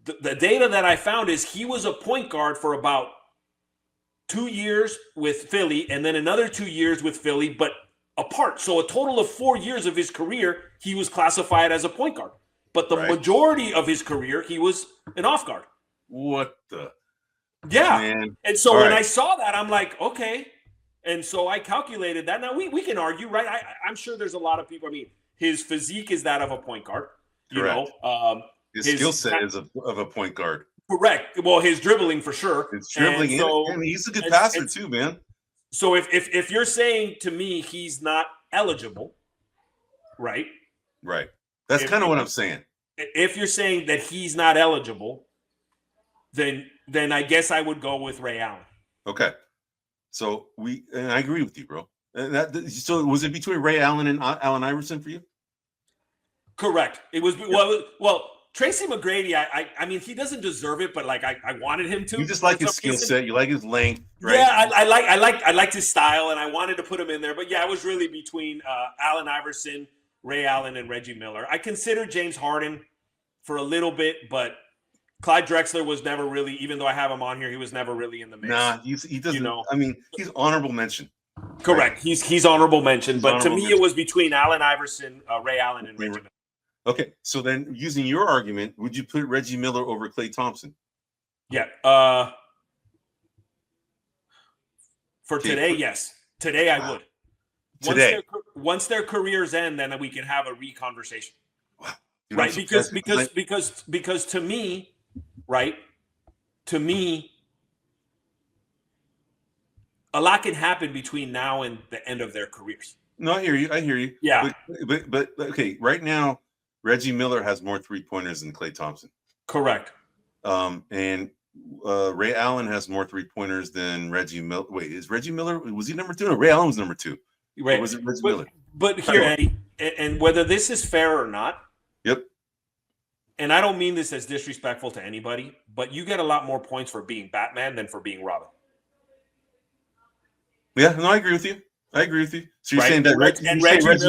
the data that I found is he was a point guard for about 2 years with Philly, and then another 2 years with Philly, but apart. So a total of 4 years of his career, he was classified as a point guard. But the majority of his career, he was an off guard. What the? Yeah. Man. And so when I saw that, I'm like, okay. And so I calculated that. Now, we can argue, right? I'm sure there's a lot of people. I mean, his physique is that of a point guard. Correct. His skill set is of a point guard. Correct. Well, his dribbling for sure. His dribbling, and he's a good passer too, man. So if you're saying to me he's not eligible, right? Right. That's kind of what I'm saying. If you're saying that he's not eligible, then I guess I would go with Ray Allen. Okay. So and I agree with you, bro. So was it between Ray Allen and Allen Iverson for you? Correct. It was well. Tracy McGrady, I mean, he doesn't deserve it, but like I wanted him to. You just like his skill set. You like his length, right? Yeah, I liked his style, and I wanted to put him in there. But yeah, it was really between Allen Iverson, Ray Allen, and Reggie Miller. I considered James Harden for a little bit, but Clyde Drexler was never really, even though I have him on here, he was never really in the mix. Nah, he doesn't. I mean, he's honorable mention. Correct. Right? He's honorable mention, but to me, it was between Allen Iverson, Ray Allen, and Reggie Miller. Okay, so then using your argument, would you put Reggie Miller over Klay Thompson? Yeah. For today, yes. Today, I would. Once their careers end, then we can have a reconversation. Wow. Right? Because to me, right? To me, a lot can happen between now and the end of their careers. No, I hear you. Yeah. But okay, right now, Reggie Miller has more 3-pointers than Klay Thompson. Correct. And Ray Allen has more 3-pointers than Reggie Miller. Wait, is Reggie Miller, was he number 2? No, Ray Allen was number 2. Right. Or was it Reggie Miller? But here, Eddie, and whether this is fair or not. Yep. And I don't mean this as disrespectful to anybody, but you get a lot more points for being Batman than for being Robin. Yeah, no, I agree with you. So you're saying that Reggie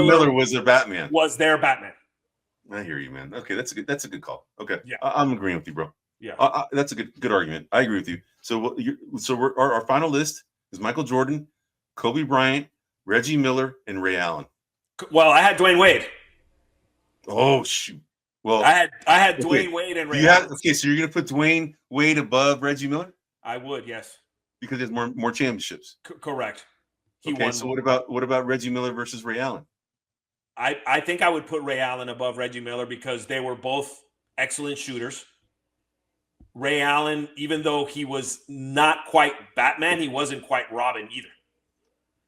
Miller was their Batman. Was their Batman. I hear you, man. Okay, that's a good call. Okay, yeah, I'm agreeing with you, bro. Yeah, that's a good argument. I agree with you. So our final list is Michael Jordan, Kobe Bryant, Reggie Miller, and Ray Allen. Well, I had Dwayne Wade. Oh shoot. Well, I had Dwayne Wade and Ray Allen. Okay, so you're gonna put Dwayne Wade above Reggie Miller? I would, yes. Because there's more championships. Correct. He won. So what about Reggie Miller versus Ray Allen? I think I would put Ray Allen above Reggie Miller because they were both excellent shooters. Ray Allen, even though he was not quite Batman, he wasn't quite Robin either.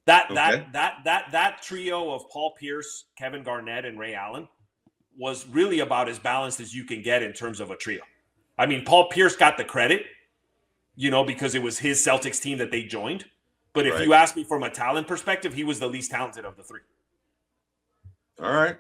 That trio of Paul Pierce, Kevin Garnett, and Ray Allen was really about as balanced as you can get in terms of a trio. I mean, Paul Pierce got the credit, because it was his Celtics team that they joined. But if you ask me from a talent perspective, he was the least talented of the three. All right.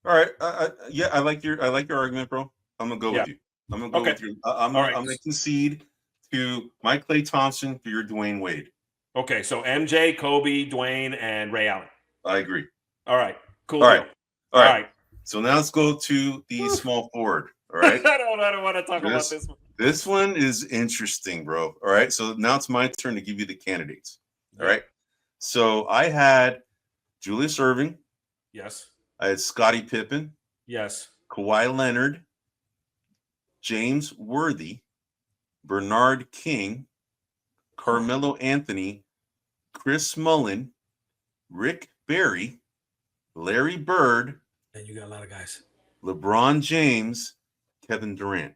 I like your argument, bro. I'm gonna go with you. I'm gonna go with you. I'm gonna concede to my Klay Thompson for your Dwayne Wade. Okay, so MJ, Kobe, Dwayne, and Ray Allen. I agree. All right, cool. All right. So now let's go to the small forward. All right. I don't want to talk about this one. This one is interesting, bro. All right. So now it's my turn to give you the candidates. All right. So I had Julius Irving. Yes. I had Scottie Pippen. Yes. Kawhi Leonard. James Worthy. Bernard King. Carmelo Anthony. Chris Mullin. Rick Barry. Larry Bird. And you got a lot of guys. LeBron James. Kevin Durant.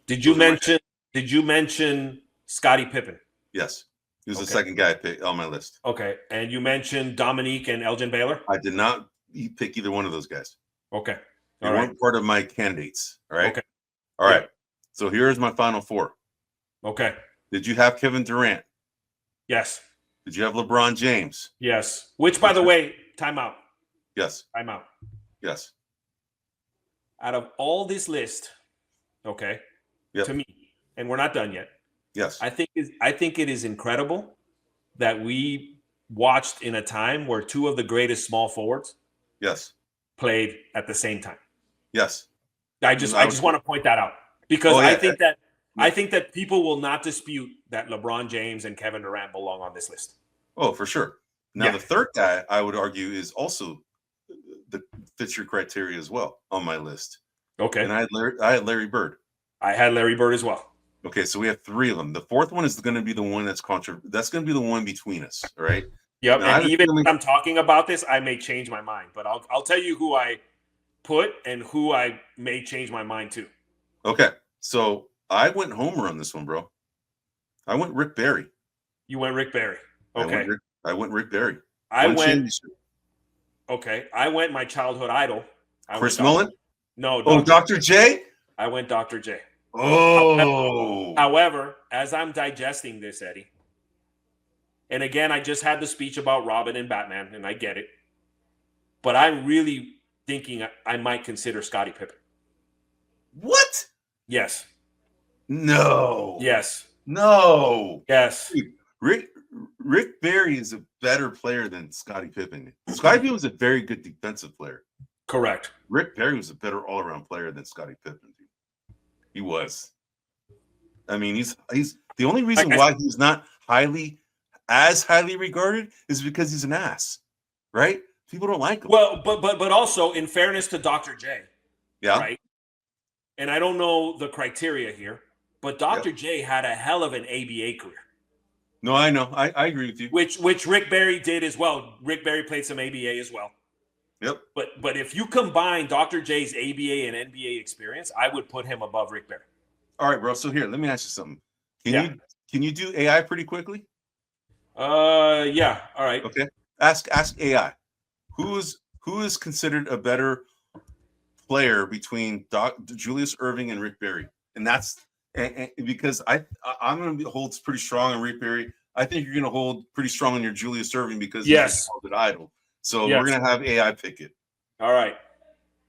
Did you mention Scottie Pippen? Yes. He was the second guy I picked on my list. Okay. And you mentioned Dominique and Elgin Baylor? I did not pick either one of those guys. Okay. They weren't part of my candidates. All right. Okay. All right. So here's my final four. Okay. Did you have Kevin Durant? Yes. Did you have LeBron James? Yes. Which, by the way, timeout. Yes. Timeout. Yes. Out of all this list, to me, and we're not done yet. Yes. I think it is incredible that we watched in a time where two of the greatest small forwards played at the same time. Yes. I just want to point that out because I think that people will not dispute that LeBron James and Kevin Durant belong on this list. Oh, for sure. Now the third guy I would argue is also fits your criteria as well on my list. Okay. And I had Larry Bird. I had Larry Bird as well. Okay, so we have three of them. The fourth one is going to be the one that's That's going to be the one between us. All right. Yep. Now, and even when I'm talking about this, I may change my mind, but I'll tell you who I put and who I may change my mind to. Okay. So I went homer on this one, bro. I went Rick Barry. You went Rick Barry. Okay. I went Rick Barry. I went my childhood idol. Chris Mullin? No. Dr. J? I went Dr. J. Oh. However, as I'm digesting this, Eddie, and again, I just had the speech about Robin and Batman, and I get it, but I'm really thinking I might consider Scottie Pippen. What? Yes. No. Yes. No. Yes. Dude, Rick Barry is a better player than Scottie Pippen. Scottie Pippen was a very good defensive player. Correct. Rick Barry was a better all-around player than Scottie Pippen. Dude. He was. I mean, he's the only reason why he's not highly regarded is because he's an ass, right? People don't like him. Well, but also in fairness to Dr. J, right? And I don't know the criteria here, but Dr. J had a hell of an ABA career. No, I know. I agree with you. Which Rick Barry did as well. Rick Barry played some ABA as well. Yep. But if you combine Dr. J's ABA and NBA experience, I would put him above Rick Barry. All right, bro. So here, let me ask you something. Can you do AI pretty quickly? Yeah. All right. Okay. Ask AI. Who is considered a better player between Julius Irving and Rick Barry? And that's because I'm going to hold pretty strong on Rick Barry. I think you're going to hold pretty strong on your Julius Irving because he's an idol. So we're going to have AI pick it. All right.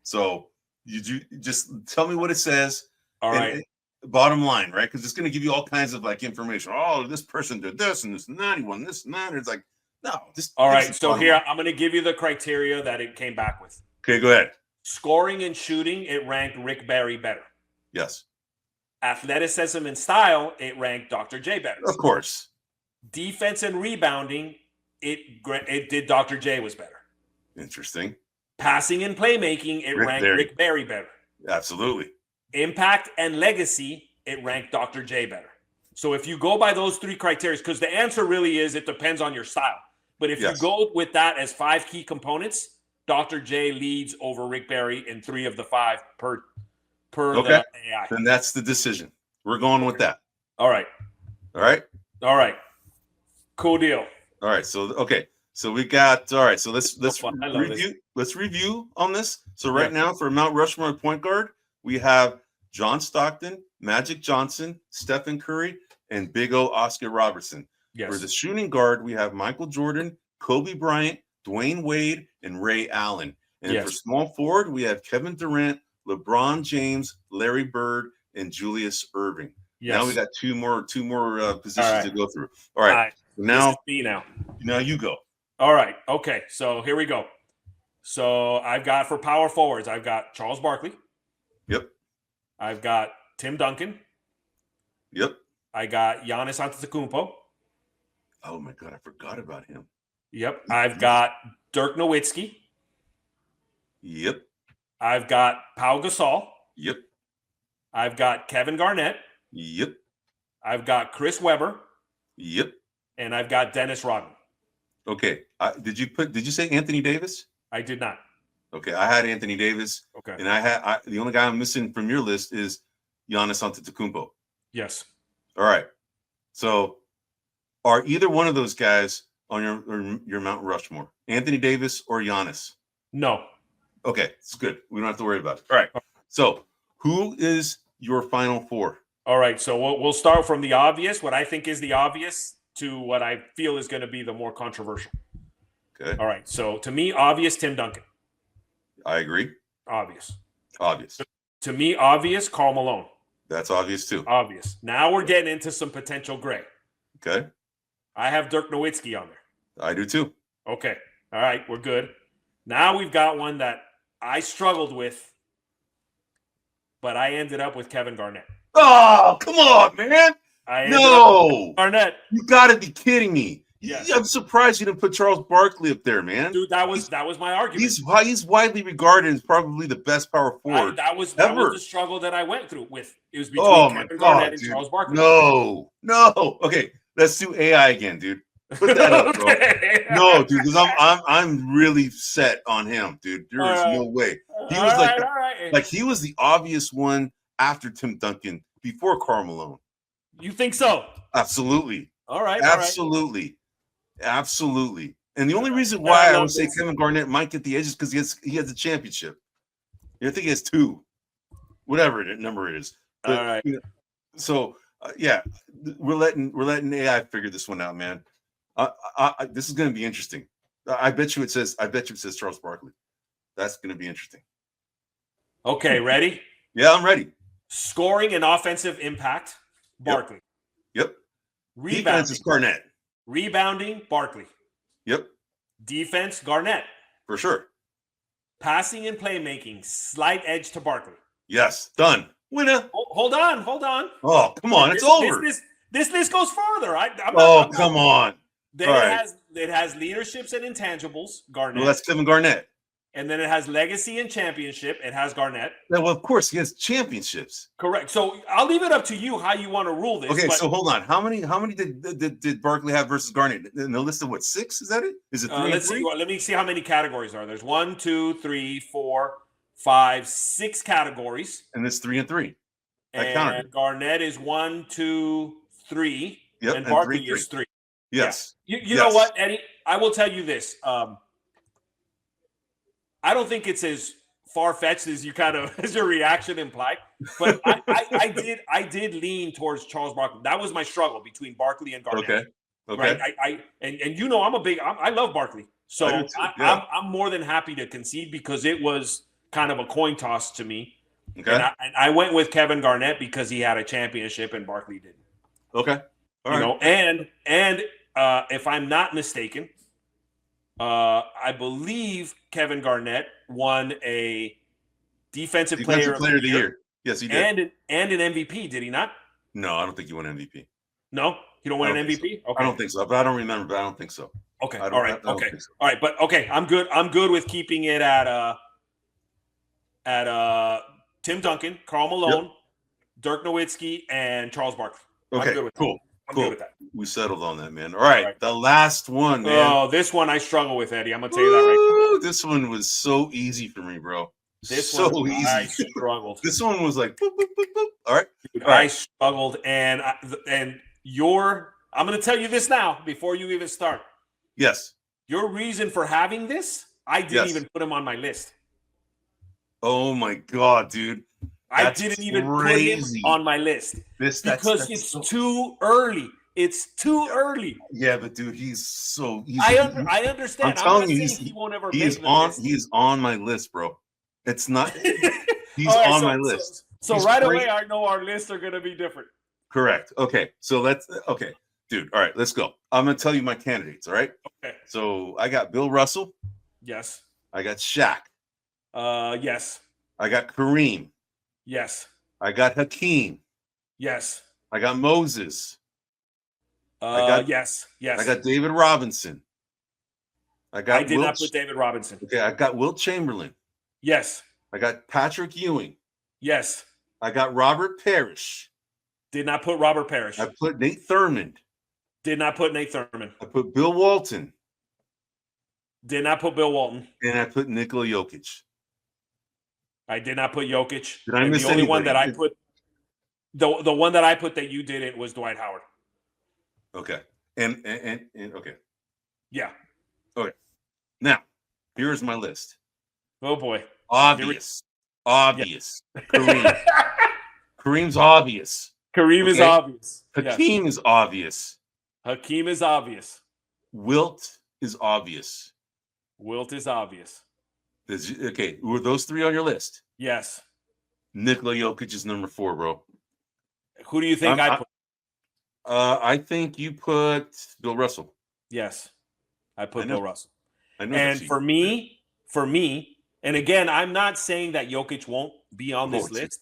So you just tell me what it says. All right. Bottom line, right? Because it's going to give you all kinds of information. Oh, this person did this and this and that. He won this and that. It's like, no. All right. So here, I'm going to give you the criteria that it came back with. Okay, go ahead. Scoring and shooting, it ranked Rick Barry better. Yes. Athleticism and style, it ranked Dr. J better. Of course. Defense and rebounding, it did Dr. J was better. Interesting. Passing and playmaking, it ranked Rick Barry better. Absolutely. Impact and legacy, it ranked Dr. J better. So if you go by those three criteria, because the answer really is it depends on your style. But if you go with that as 5 key components, Dr. J leads over Rick Barry in 3 of the 5 per the AI. Then that's the decision. We're going with that. All right. Cool deal. All right. So we got So let's review. Let's review on this. So now for Mount Rushmore point guard, we have John Stockton, Magic Johnson, Stephen Curry, and Big O Oscar Robertson. Yes. For the shooting guard, we have Michael Jordan, Kobe Bryant, Dwayne Wade, and Ray Allen. And for small forward, we have Kevin Durant, LeBron James, Larry Bird, and Julius Irving. Yes. Now we got two more positions to go through. All right. Now you go. All right. Okay. So here we go. So I've got for power forwards, I've got Charles Barkley. Yep. I've got Tim Duncan. Yep. I got Giannis Antetokounmpo. Oh my God, I forgot about him. Yep. I've got Dirk Nowitzki. Yep. I've got Pau Gasol. Yep. I've got Kevin Garnett. Yep. I've got Chris Webber. Yep. And I've got Dennis Rodman. Okay. Did you say Anthony Davis? I did not. Okay. I had Anthony Davis. Okay. And the only guy I'm missing from your list is Giannis Antetokounmpo. Yes. All right. So are either one of those guys on your Mount Rushmore? Anthony Davis or Giannis? No. Okay. It's good. We don't have to worry about it. All right. So who is your final 4? All right. So we'll start from the obvious, what I think is the obvious, to what I feel is going to be the more controversial. Okay. All right. So to me, obvious, Tim Duncan. I agree. Obvious. To me, obvious, Karl Malone. That's obvious too. Obvious. Now we're getting into some potential gray. Okay. I have Dirk Nowitzki on there. I do too. Okay. All right. We're good. Now we've got one that I struggled with, but I ended up with Kevin Garnett. Oh, come on, man. Garnett. You got to be kidding me. Yes. I'm surprised you didn't put Charles Barkley up there, man. Dude, that was my argument. He's widely regarded as probably the best power forward. That was the struggle that I went through with. It was between Kevin Garnett and Charles Barkley. No. Okay, let's do AI again, dude. Put that up, bro. No, dude, because I'm really set on him, dude. There is no way. He was like he was the obvious one after Tim Duncan before Karl Malone. You think so? Absolutely. All right. Absolutely. And the only reason why I would say Kevin Garnett might get the edges because he has a championship. I think he has 2, whatever number it is. But, all right. We're letting AI figure this one out, man. This is going to be interesting. I bet you it says Charles Barkley. That's going to be interesting. Okay, ready? Yeah, I'm ready. Scoring and offensive impact, Barkley. Yep. Rebounding. Defense is Garnett. Rebounding, Barkley. Yep. Defense, Garnett. For sure. Passing and playmaking, slight edge to Barkley. Yes, done. Winner. Hold on. Oh, come on, it's over. This list goes further. Come on. Then it has leaderships and intangibles, Garnett. Well, that's Kevin Garnett. And then it has legacy and championship. It has Garnett. Yeah, well, of course, he has championships. Correct. So I'll leave it up to you how you want to rule this. Okay, so hold on. How many did Barkley have versus Garnett? In the list of what, 6? Is that it? Is it 3? Let's see. Let me see how many categories are. There's 1, 2, 3, 4, 5, 6 categories. And it's 3 and 3. And Garnett is 1, 2, 3. Yep, and Barkley is 3. Yes. Yeah. You know what, Eddie? I will tell you this. I don't think it's as far-fetched as as your reaction implied, but I did lean towards Charles Barkley. That was my struggle between Barkley and Garnett. Okay. Right? And you know I love Barkley, so I'm more than happy to concede because it was kind of a coin toss to me. Okay. And I went with Kevin Garnett because he had a championship and Barkley didn't. Okay. All right. And if I'm not mistaken, I believe Kevin Garnett won a defensive player of the year. Yes, he did. And an MVP, did he not? No, I don't think he won MVP. No, you don't win an MVP. So. Okay. I don't think so, but I don't remember. But I don't think so. Okay, all right, okay, so. All right, but okay, I'm good with keeping it at Tim Duncan, Karl Malone, Dirk Nowitzki, and Charles Barkley. Okay, cool. I'm good with that. We settled on that, man. All right. The last one, man. Oh, this one I struggle with, Eddie. I'm gonna tell you that right now. This one was so easy for me, bro. This so one easy. I struggled. This one was like, boop, boop, boop, boop. All right. Dude, I struggled, and I'm gonna tell you this now before you even start. Yes. Your reason for having this, I didn't even put him on my list. Oh my God, dude. I didn't even put him on my list because it's too early. It's too early. Yeah, but dude, I understand. I'm telling you, he won't ever. He is on my list, bro. It's not. He's on my list. So right away, I know our lists are gonna be different. Correct. Okay, so dude. All right, let's go. I'm gonna tell you my candidates. All right. Okay. So I got Bill Russell. Yes. I got Shaq. Yes. I got Kareem. Yes. I got Hakeem. Yes. I got Moses. Yes. I got David Robinson. I did not put David Robinson. Okay, I got Wilt Chamberlain. Yes. I got Patrick Ewing. Yes. I got Robert Parrish. Did not put Robert Parrish. I put Nate Thurmond. Did not put Nate Thurmond. I put Bill Walton. Did not put Bill Walton. And I put Nikola Jokić. I did not put Jokić. Did I miss the only anybody? One that I put, the one that I put that you didn't was Dwight Howard. Okay. And okay. Yeah. Okay. Now, here's my list. Oh boy. Obvious. Yeah. Kareem. Kareem's obvious. Kareem is obvious. Hakeem is obvious. Hakeem is obvious. Wilt is obvious. Wilt is obvious. Okay, were those three on your list? Yes. Nikola Jokić is number 4, bro. Who do you think I put? I think you put Bill Russell. Yes, I put Bill Russell. I know. And for me, and again, I'm not saying that Jokić won't be on this list.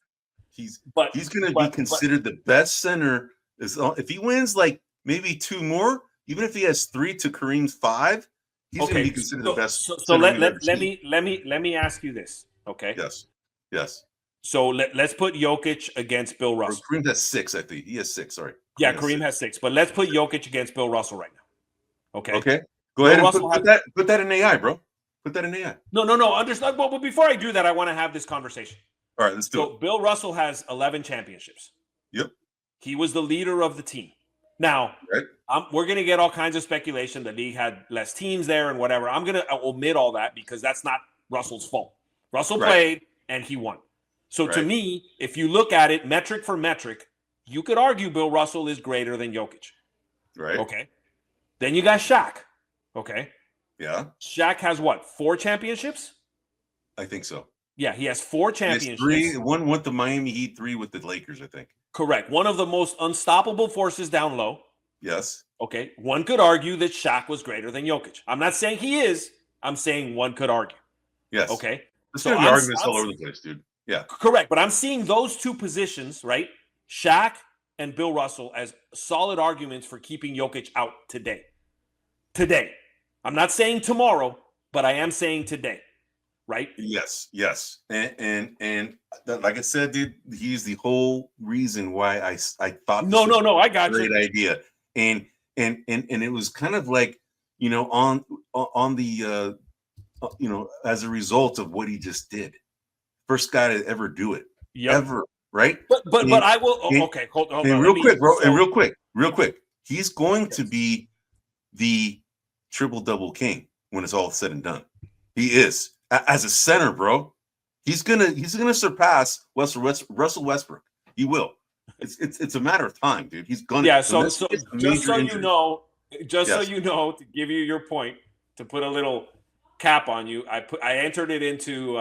He's going to be considered the best center. If he wins like maybe 2 more, even if he has 3 to Kareem's 5. He's going to be considered the best. So let me ask you this, okay? Yes. So let's put Jokić against Bill Russell. Kareem has 6, I think. He has 6. Sorry. Kareem has 6. But let's put Jokić against Bill Russell right now. Okay. Okay. Go ahead and put that in AI, bro. Put that in AI. No. Understand. But before I do that, I want to have this conversation. All right, let's do it. Bill Russell has 11 championships. Yep. He was the leader of the team. Now, we're going to get all kinds of speculation. The league had less teams there and whatever. I'm going to omit all that because that's not Russell's fault. Russell played and he won. So to me, if you look at it metric for metric, you could argue Bill Russell is greater than Jokić. Right. Okay. Then you got Shaq. Okay. Yeah. Shaq has what? 4 championships? I think so. Yeah, he has 4 championships. 3, 1 with the Miami Heat, 3 with the Lakers, I think. Correct. One of the most unstoppable forces down low. Yes. Okay. One could argue that Shaq was greater than Jokić. I'm not saying he is. I'm saying one could argue. Yes. Okay. There's going to be arguments all over the place, dude. Yeah. Correct. But I'm seeing those 2 positions, right? Shaq and Bill Russell as solid arguments for keeping Jokić out today. Today. I'm not saying tomorrow, but I am saying today. Right? Yes. And like I said, dude, he's the whole reason why I thought No, I got great idea. And it was kind of like, on the as a result of what he just did. First guy to ever do it. Yep. Ever, right? But I will okay, hold on. Real quick, bro. And real quick. He's going to be the triple-double king when it's all said and done. He is. As a center, bro, he's gonna surpass Russell Westbrook. He will. It's a matter of time, dude. He's gonna. Yeah. So just so you know, to give you your point, to put a little cap on you, I entered it into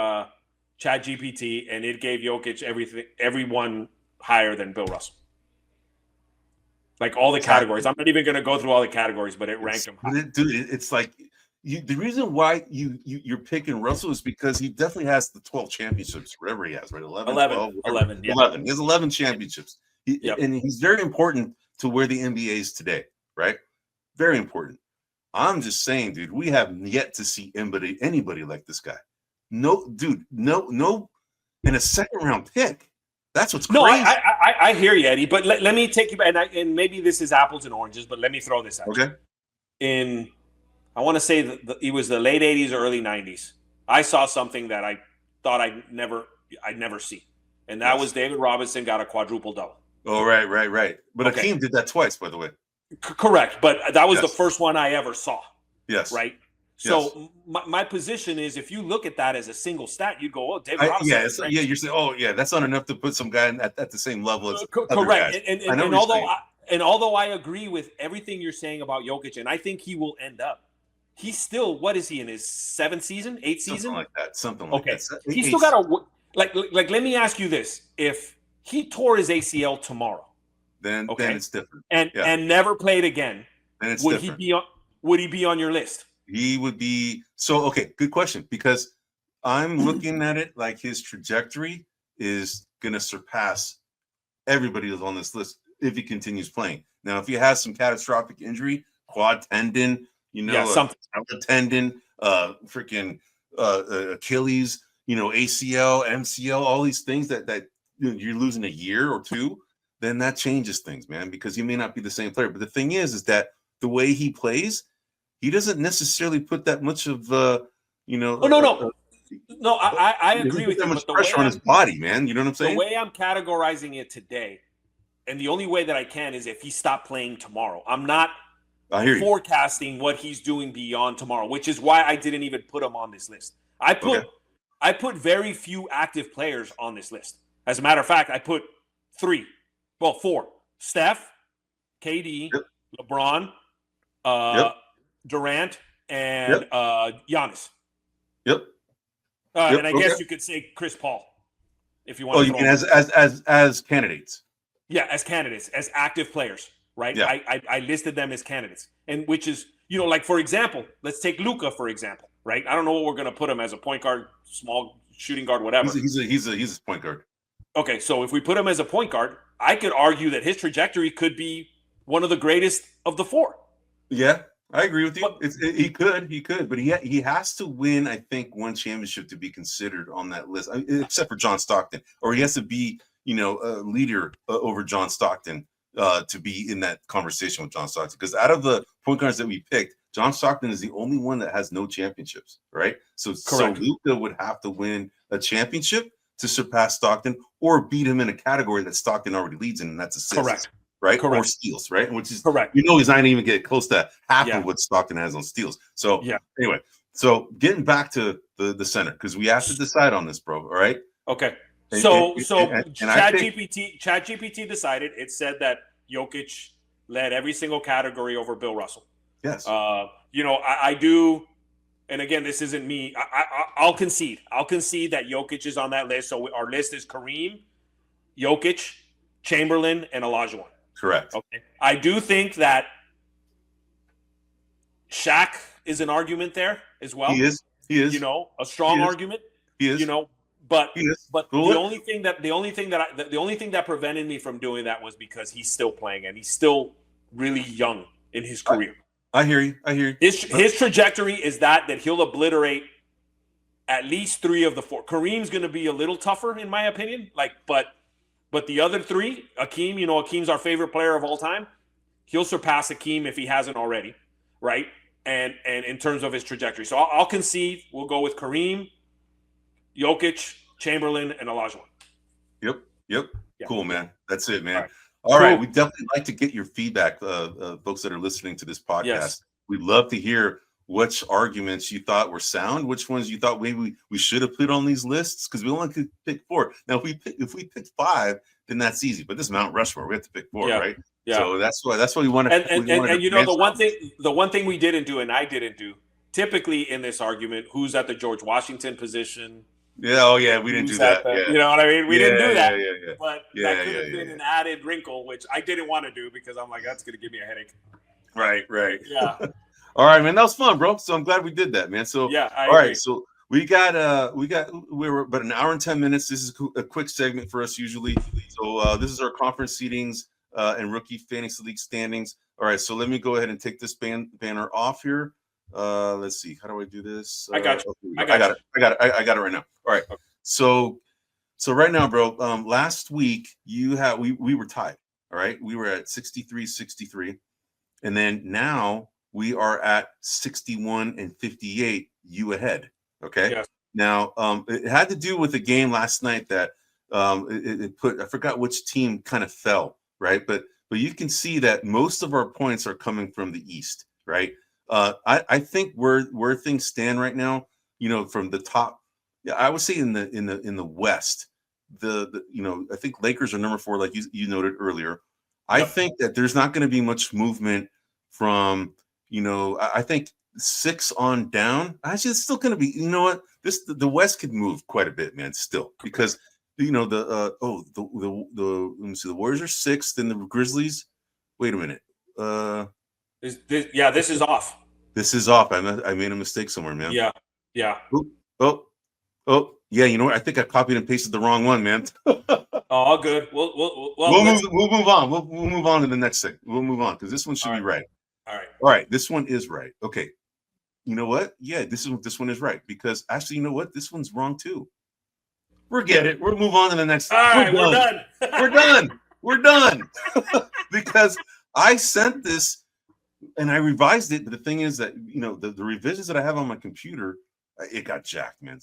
ChatGPT and it gave Jokić everyone higher than Bill Russell. Like all the categories. I'm not even going to go through all the categories, but it ranked him high. Dude, it's like. The reason why you're picking Russell is because he definitely has the 12 championships, whatever he has, right? 11, 12, 11, yeah. 11. He has 11 championships. And he's very important to where the NBA is today, right? Very important. I'm just saying, dude, we have yet to see anybody like this guy. No, dude, no, in a second round pick. That's what's crazy. No, I hear you, Eddie. But let me take you back, and maybe this is apples and oranges, but let me throw this at you. Okay. I want to say that it was the late 80s or early 90s. I saw something that I thought I'd never see. And that was David Robinson got a quadruple double. Oh, right. But Akeem did that twice, by the way. Correct. But that was the first one I ever saw. Yes. Right? So my position is, if you look at that as a single stat, you'd go, "Oh, David Robinson." You're saying, "Oh, yeah, that's not enough to put some guy at the same level as other correct." Guys. And although I agree with everything you're saying about Jokić, and I think he will end up, he's still, what is he in his 7th season, 8th season, something like that. Something like that. He's still got a like. Let me ask you this: if he tore his ACL tomorrow, then it's different, and never played again, then it's would different. Would he be on your list? He would be. So, okay, good question, because I'm looking at it like his trajectory is going to surpass everybody who's on this list if he continues playing. Now, if he has some catastrophic injury, quad tendon, something, tendon, freaking Achilles, ACL, MCL, all these things that you're losing a year or two, then that changes things, man, because you may not be the same player. But the thing is that the way he plays, he doesn't necessarily put that much of, I agree with you. That much pressure on his body, man. You know what I'm saying? The way I'm categorizing it today, and the only way that I can is if he stopped playing tomorrow. I'm not forecasting what he's doing beyond tomorrow, which is why I didn't even put him on this list. I put very few active players on this list. As a matter of fact, I put 4: Steph, KD, LeBron, Durant, and Giannis. And I guess you could say Chris Paul, if you want. Oh, you mean as candidates? Yeah, as candidates, as active players, right? Yeah. I listed them as candidates, and which is, like, for example, let's take Luka for example, right? I don't know what we're going to put him as, a point guard, small shooting guard, whatever. He's a point guard. Okay, so if we put him as a point guard, I could argue that his trajectory could be one of the greatest of the 4. Yeah, I agree with you. He could, but he has to win, I think, one championship to be considered on that list, except for John Stockton, or he has to be, a leader over John Stockton to be in that conversation with John Stockton. Because out of the point guards that we picked, John Stockton is the only one that has no championships, right? So Luka would have to win a championship to surpass Stockton, or beat him in a category that Stockton already leads in, and that's assists. Correct. Right? Correct. Or steals, right? Which is correct. He's not going to even get close to half of what Stockton has on steals. So anyway, so getting back to the center, because we have to decide on this, bro. All right. Okay. So ChatGPT decided. It said that Jokić led every single category over Bill Russell. Yes. I do. And again, this isn't me. I'll concede. I'll concede that Jokić is on that list. So our list is Kareem, Jokić, Chamberlain, and Olajuwon. Correct. Okay. I do think that Shaq is an argument there as well. He is. A strong argument. He is. But the only thing that prevented me from doing that was because he's still playing and he's still really young in his career. I hear you. His trajectory is that he'll obliterate at least 3 of the 4. Kareem's going to be a little tougher, in my opinion. But the other 3, Akeem, Akeem's our favorite player of all time. He'll surpass Akeem if he hasn't already, right? And in terms of his trajectory. So I'll concede. We'll go with Kareem, Jokić, Chamberlain, and Olajuwon. Yep. Yeah. Cool, man. That's it, man. All right. We definitely like to get your feedback, folks that are listening to this podcast. Yes. We'd love to hear which arguments you thought were sound, which ones you thought maybe we should have put on these lists, because we only could pick 4. Now, if we pick 5, then that's easy. But this is Mount Rushmore. We have to pick 4, right? Yeah. So that's why we want to. And the one thing we didn't do, and I didn't do, typically in this argument, who's at the George Washington position? Yeah. Oh, yeah. We didn't do that. You know what I mean? We didn't do that. Yeah. But that could have been an added wrinkle, which I didn't want to do because I'm like, that's going to give me a headache. Right. Yeah. All right, man. That was fun, bro. So I'm glad we did that, man. So I agree. Right. So we were about an hour and 10 minutes. This is a quick segment for us usually. So this is our conference seedings and rookie fantasy league standings. All right. So let me go ahead and take this banner off here. Let's see. How do I do this? I got you. I got it right now. All right. So So right now, bro, last week we were tied. All right. We were at 63-63. And then now we are at 61-58, you ahead. Okay. Yes. Now, it had to do with a game last night that it put, I forgot which team kind of fell, right? But you can see that most of our points are coming from the East, right? I think where things stand right now, from the top, yeah, I would say in the West, I think Lakers are number 4, like you noted earlier. I think that there's not going to be much movement from, I think 6 on down. Actually, it's still going to be, you know what? The West could move quite a bit, man, still, because let me see, the Warriors are 6th, then the Grizzlies. Wait a minute. This is off. This is off. I made a mistake somewhere, man. Yeah. Oh, yeah. You know what? I think I copied and pasted the wrong one, man. All good. We'll move on. We'll move on to the next thing. We'll move on because this one should be right. All right. This one is right. Okay. You know what? Yeah, this one is right because actually, you know what? This one's wrong too. Forget it. We'll move on to the next. All right, we're done. We're done. Because I sent this and I revised it. But the thing is that the revisions that I have on my computer, it got jacked, man.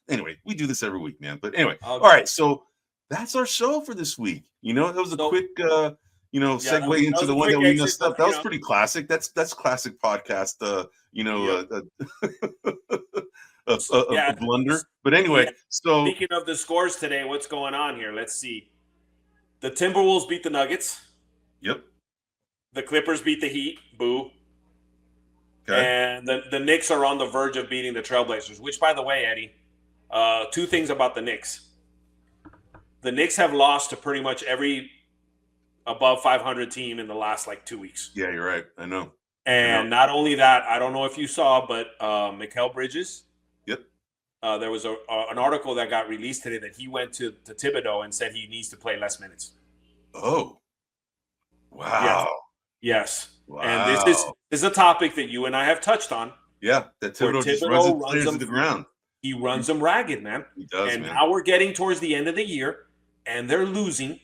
Anyway, we do this every week, man. But anyway, all right. So that's our show for this week. It was a quick, segue into the one that we messed up. That was pretty classic. That's classic podcast. A blunder. But anyway, so speaking of the scores today, what's going on here? Let's see. The Timberwolves beat the Nuggets. Yep. The Clippers beat the Heat. Boo. Okay. And the Knicks are on the verge of beating the Trailblazers, which, by the way, Eddie, 2 things about the Knicks. The Knicks have lost to pretty much every above 500 team in the last 2 weeks. Yeah, you're right. I know. And not only that, I don't know if you saw, but Mikal Bridges. Yep. There was an article that got released today that he went to Thibodeau and said he needs to play less minutes. Oh. Wow. Yes. Wow. And this is a topic that you and I have touched on. Yeah, that Thibodeau just runs them to the ground. He runs them ragged, man. He does, and man. Now we're getting towards the end of the year, and they're losing,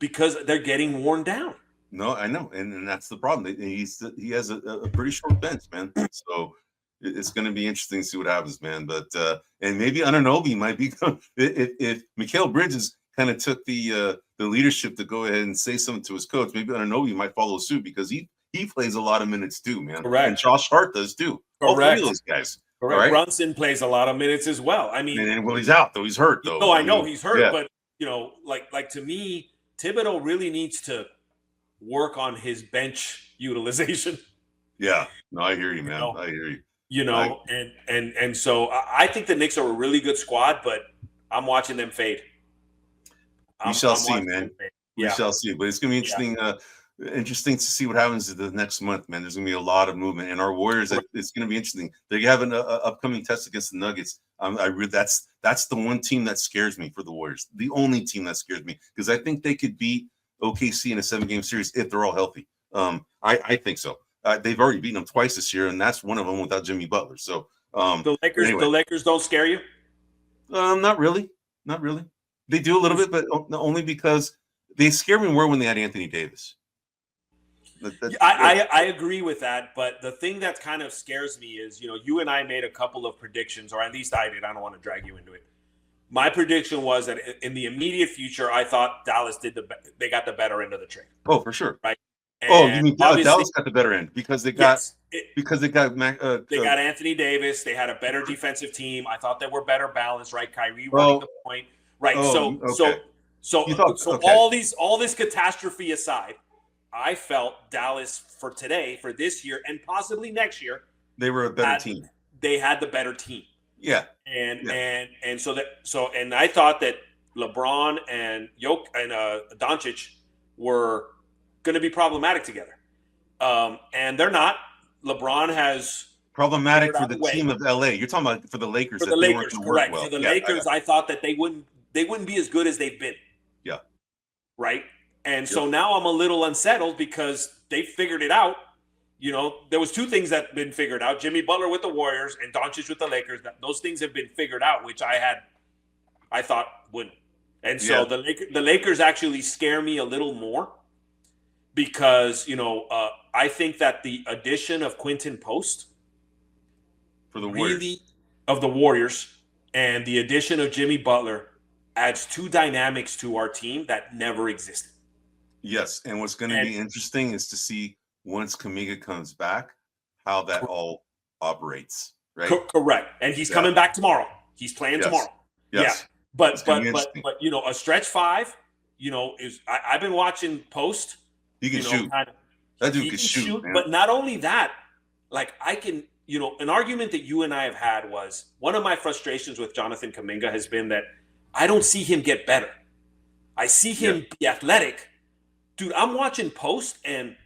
because they're getting worn down. No, I know, and that's the problem. He has a pretty short bench, man. So it's going to be interesting to see what happens, man. But and maybe Anunoby might be if Mikal Bridges kind of took the leadership to go ahead and say something to his coach. Maybe Anunoby might follow suit because he plays a lot of minutes too, man. Correct. And Josh Hart does too. Correct. All 3 of those guys. Correct. Right? Brunson plays a lot of minutes as well. I mean, he's out though. He's hurt though. No, I know he's hurt, but like to me, Thibodeau really needs to work on his bench utilization. Yeah, no, I hear you, man. I hear you. And so I think the Knicks are a really good squad, but I'm watching them fade. We shall see, man. We shall see. But it's gonna be interesting. Interesting to see what happens the next month, man. There's gonna be a lot of movement, and our Warriors. It's gonna be interesting. They have an upcoming test against the Nuggets. That's the one team that scares me for the Warriors. The only team that scares me because I think they could beat OKC in a 7-game series if they're all healthy. I think so. They've already beaten them twice this year, and that's one of them without Jimmy Butler. So the Lakers don't scare you? Not really. They do a little bit, but only because they scare me more when they had Anthony Davis. I agree with that, but the thing that kind of scares me is, you and I made a couple of predictions, or at least I did. I don't want to drag you into it. My prediction was that in the immediate future, I thought Dallas they got the better end of the trade. Oh, for sure. Right. And you mean Dallas got the better end because they got they got Anthony Davis. They had a better defensive team. I thought they were better balanced. Right, Kyrie running the point. Right. So all this catastrophe aside, I felt Dallas for this year, and possibly next year, they were a better team. They had the better team. Yeah. And I thought that LeBron and Doncic were going to be problematic together. And they're not. LeBron has problematic for the team of LA. You're talking about for the Lakers. For the Lakers, correct. For the Lakers, I thought that they wouldn't be as good as they've been. Yeah. Right. And so now I'm a little unsettled because they figured it out. There was 2 things that have been figured out. Jimmy Butler with the Warriors and Doncic with the Lakers. Those things have been figured out, which I had I thought wouldn't. And so the Lakers actually scare me a little more because, I think that the addition of Quinton Post for the Warriors. Of the Warriors and the addition of Jimmy Butler adds two dynamics to our team that never existed. Yes, and what's going to be interesting is to see once Kuminga comes back, how that all operates, right? Correct. And he's coming back tomorrow. He's playing tomorrow. Yes. Yeah. But a stretch five, is I've been watching Post. He can shoot. That dude can shoot, man. But not only that, like I can, an argument that you and I have had was one of my frustrations with Jonathan Kuminga has been that I don't see him get better. I see him be athletic. Dude, I'm watching Post, and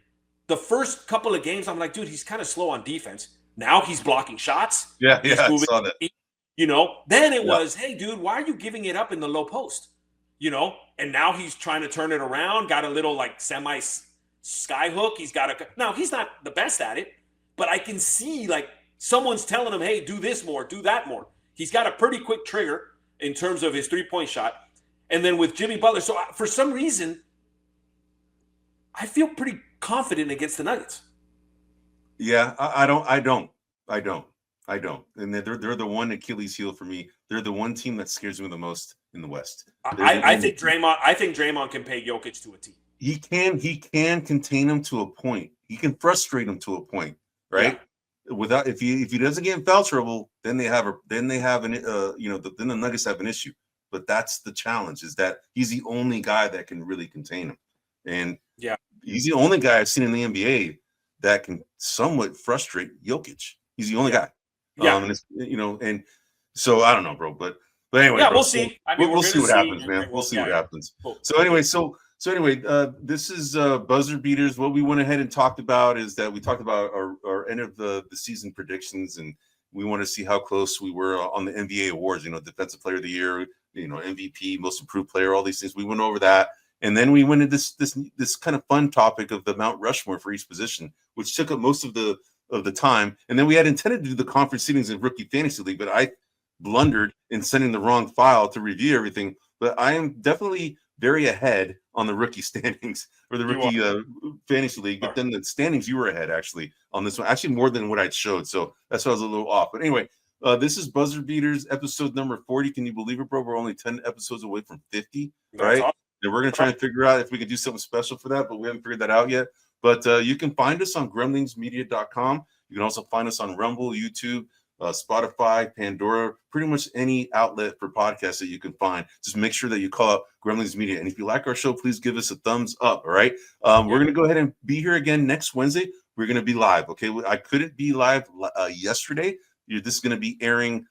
the first couple of games, I'm like, dude, he's kind of slow on defense. Now he's blocking shots. Yeah, I saw that. Then it was, hey, dude, why are you giving it up in the low post? And now he's trying to turn it around, got a little like semi sky hook. Now he's not the best at it, but I can see like someone's telling him, hey, do this more, do that more. He's got a pretty quick trigger in terms of his 3-point shot. And then with Jimmy Butler, so for some reason, I feel pretty confident against the Nuggets. Yeah, I don't. And they're the one Achilles heel for me. They're the one team that scares me the most in the West. I think Draymond can pay Jokić to a T. He can contain him to a point. He can frustrate him to a point, right? Yeah. Without if he doesn't get in foul trouble, then the Nuggets have an issue. But that's the challenge, is that he's the only guy that can really contain him. And he's the only guy I've seen in the NBA that can somewhat frustrate Jokić. He's the only guy. Yeah. And so I don't know, bro. But anyway, we'll see. We'll see what happens, man. We'll see what happens. Cool. So anyway, this is buzzer beaters. What we went ahead and talked about is that we talked about our end of the season predictions, and we want to see how close we were on the NBA awards. Defensive Player of the Year, MVP, Most Improved Player, all these things. We went over that. And then we went into this kind of fun topic of the Mount Rushmore for each position, which took up most of the time. And then we had intended to do the conference seedings in Rookie Fantasy League, but I blundered in sending the wrong file to review everything. But I am definitely very ahead on the rookie standings or the Rookie Fantasy League. But then the standings, you were ahead actually on this one, actually more than what I showed. So that's why I was a little off. But anyway, this is Buzzer Beaters episode number 40. Can you believe it, bro? We're only 10 episodes away from 50, right? Awesome. And we're going to try and figure out if we can do something special for that, but we haven't figured that out yet. But you can find us on grumblingsmedia.com. You can also find us on Rumble, YouTube, Spotify, Pandora, pretty much any outlet for podcasts that you can find. Just make sure that you call out Grumblings Media. And if you like our show, please give us a thumbs up, all right? We're going to go ahead and be here again next Wednesday. We're going to be live, okay? I couldn't be live yesterday. This is going to be airing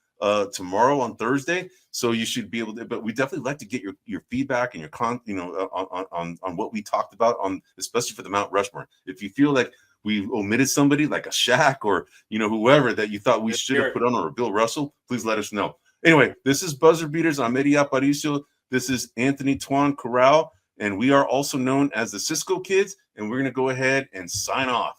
tomorrow on Thursday, so you should be able to. But we definitely like to get your feedback and your on what we talked about, especially for the Mount Rushmore. If you feel like we omitted somebody like a Shaq or whoever that you thought we should have put on, or Bill Russell, please let us know. Anyway, this is Buzzer Beaters. I'm Eddie Aparicio. This is Anthony Tuan Corral, and we are also known as the Cisco Kids. And we're gonna go ahead and sign off.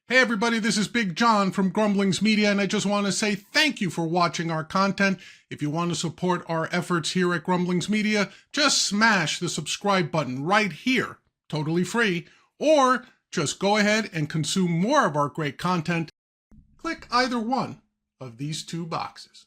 Hey everybody, this is Big John from Grumblings Media, and I just want to say thank you for watching our content. If you want to support our efforts here at Grumblings Media, just smash the subscribe button right here, totally free, or just go ahead and consume more of our great content. Click either one of these two boxes.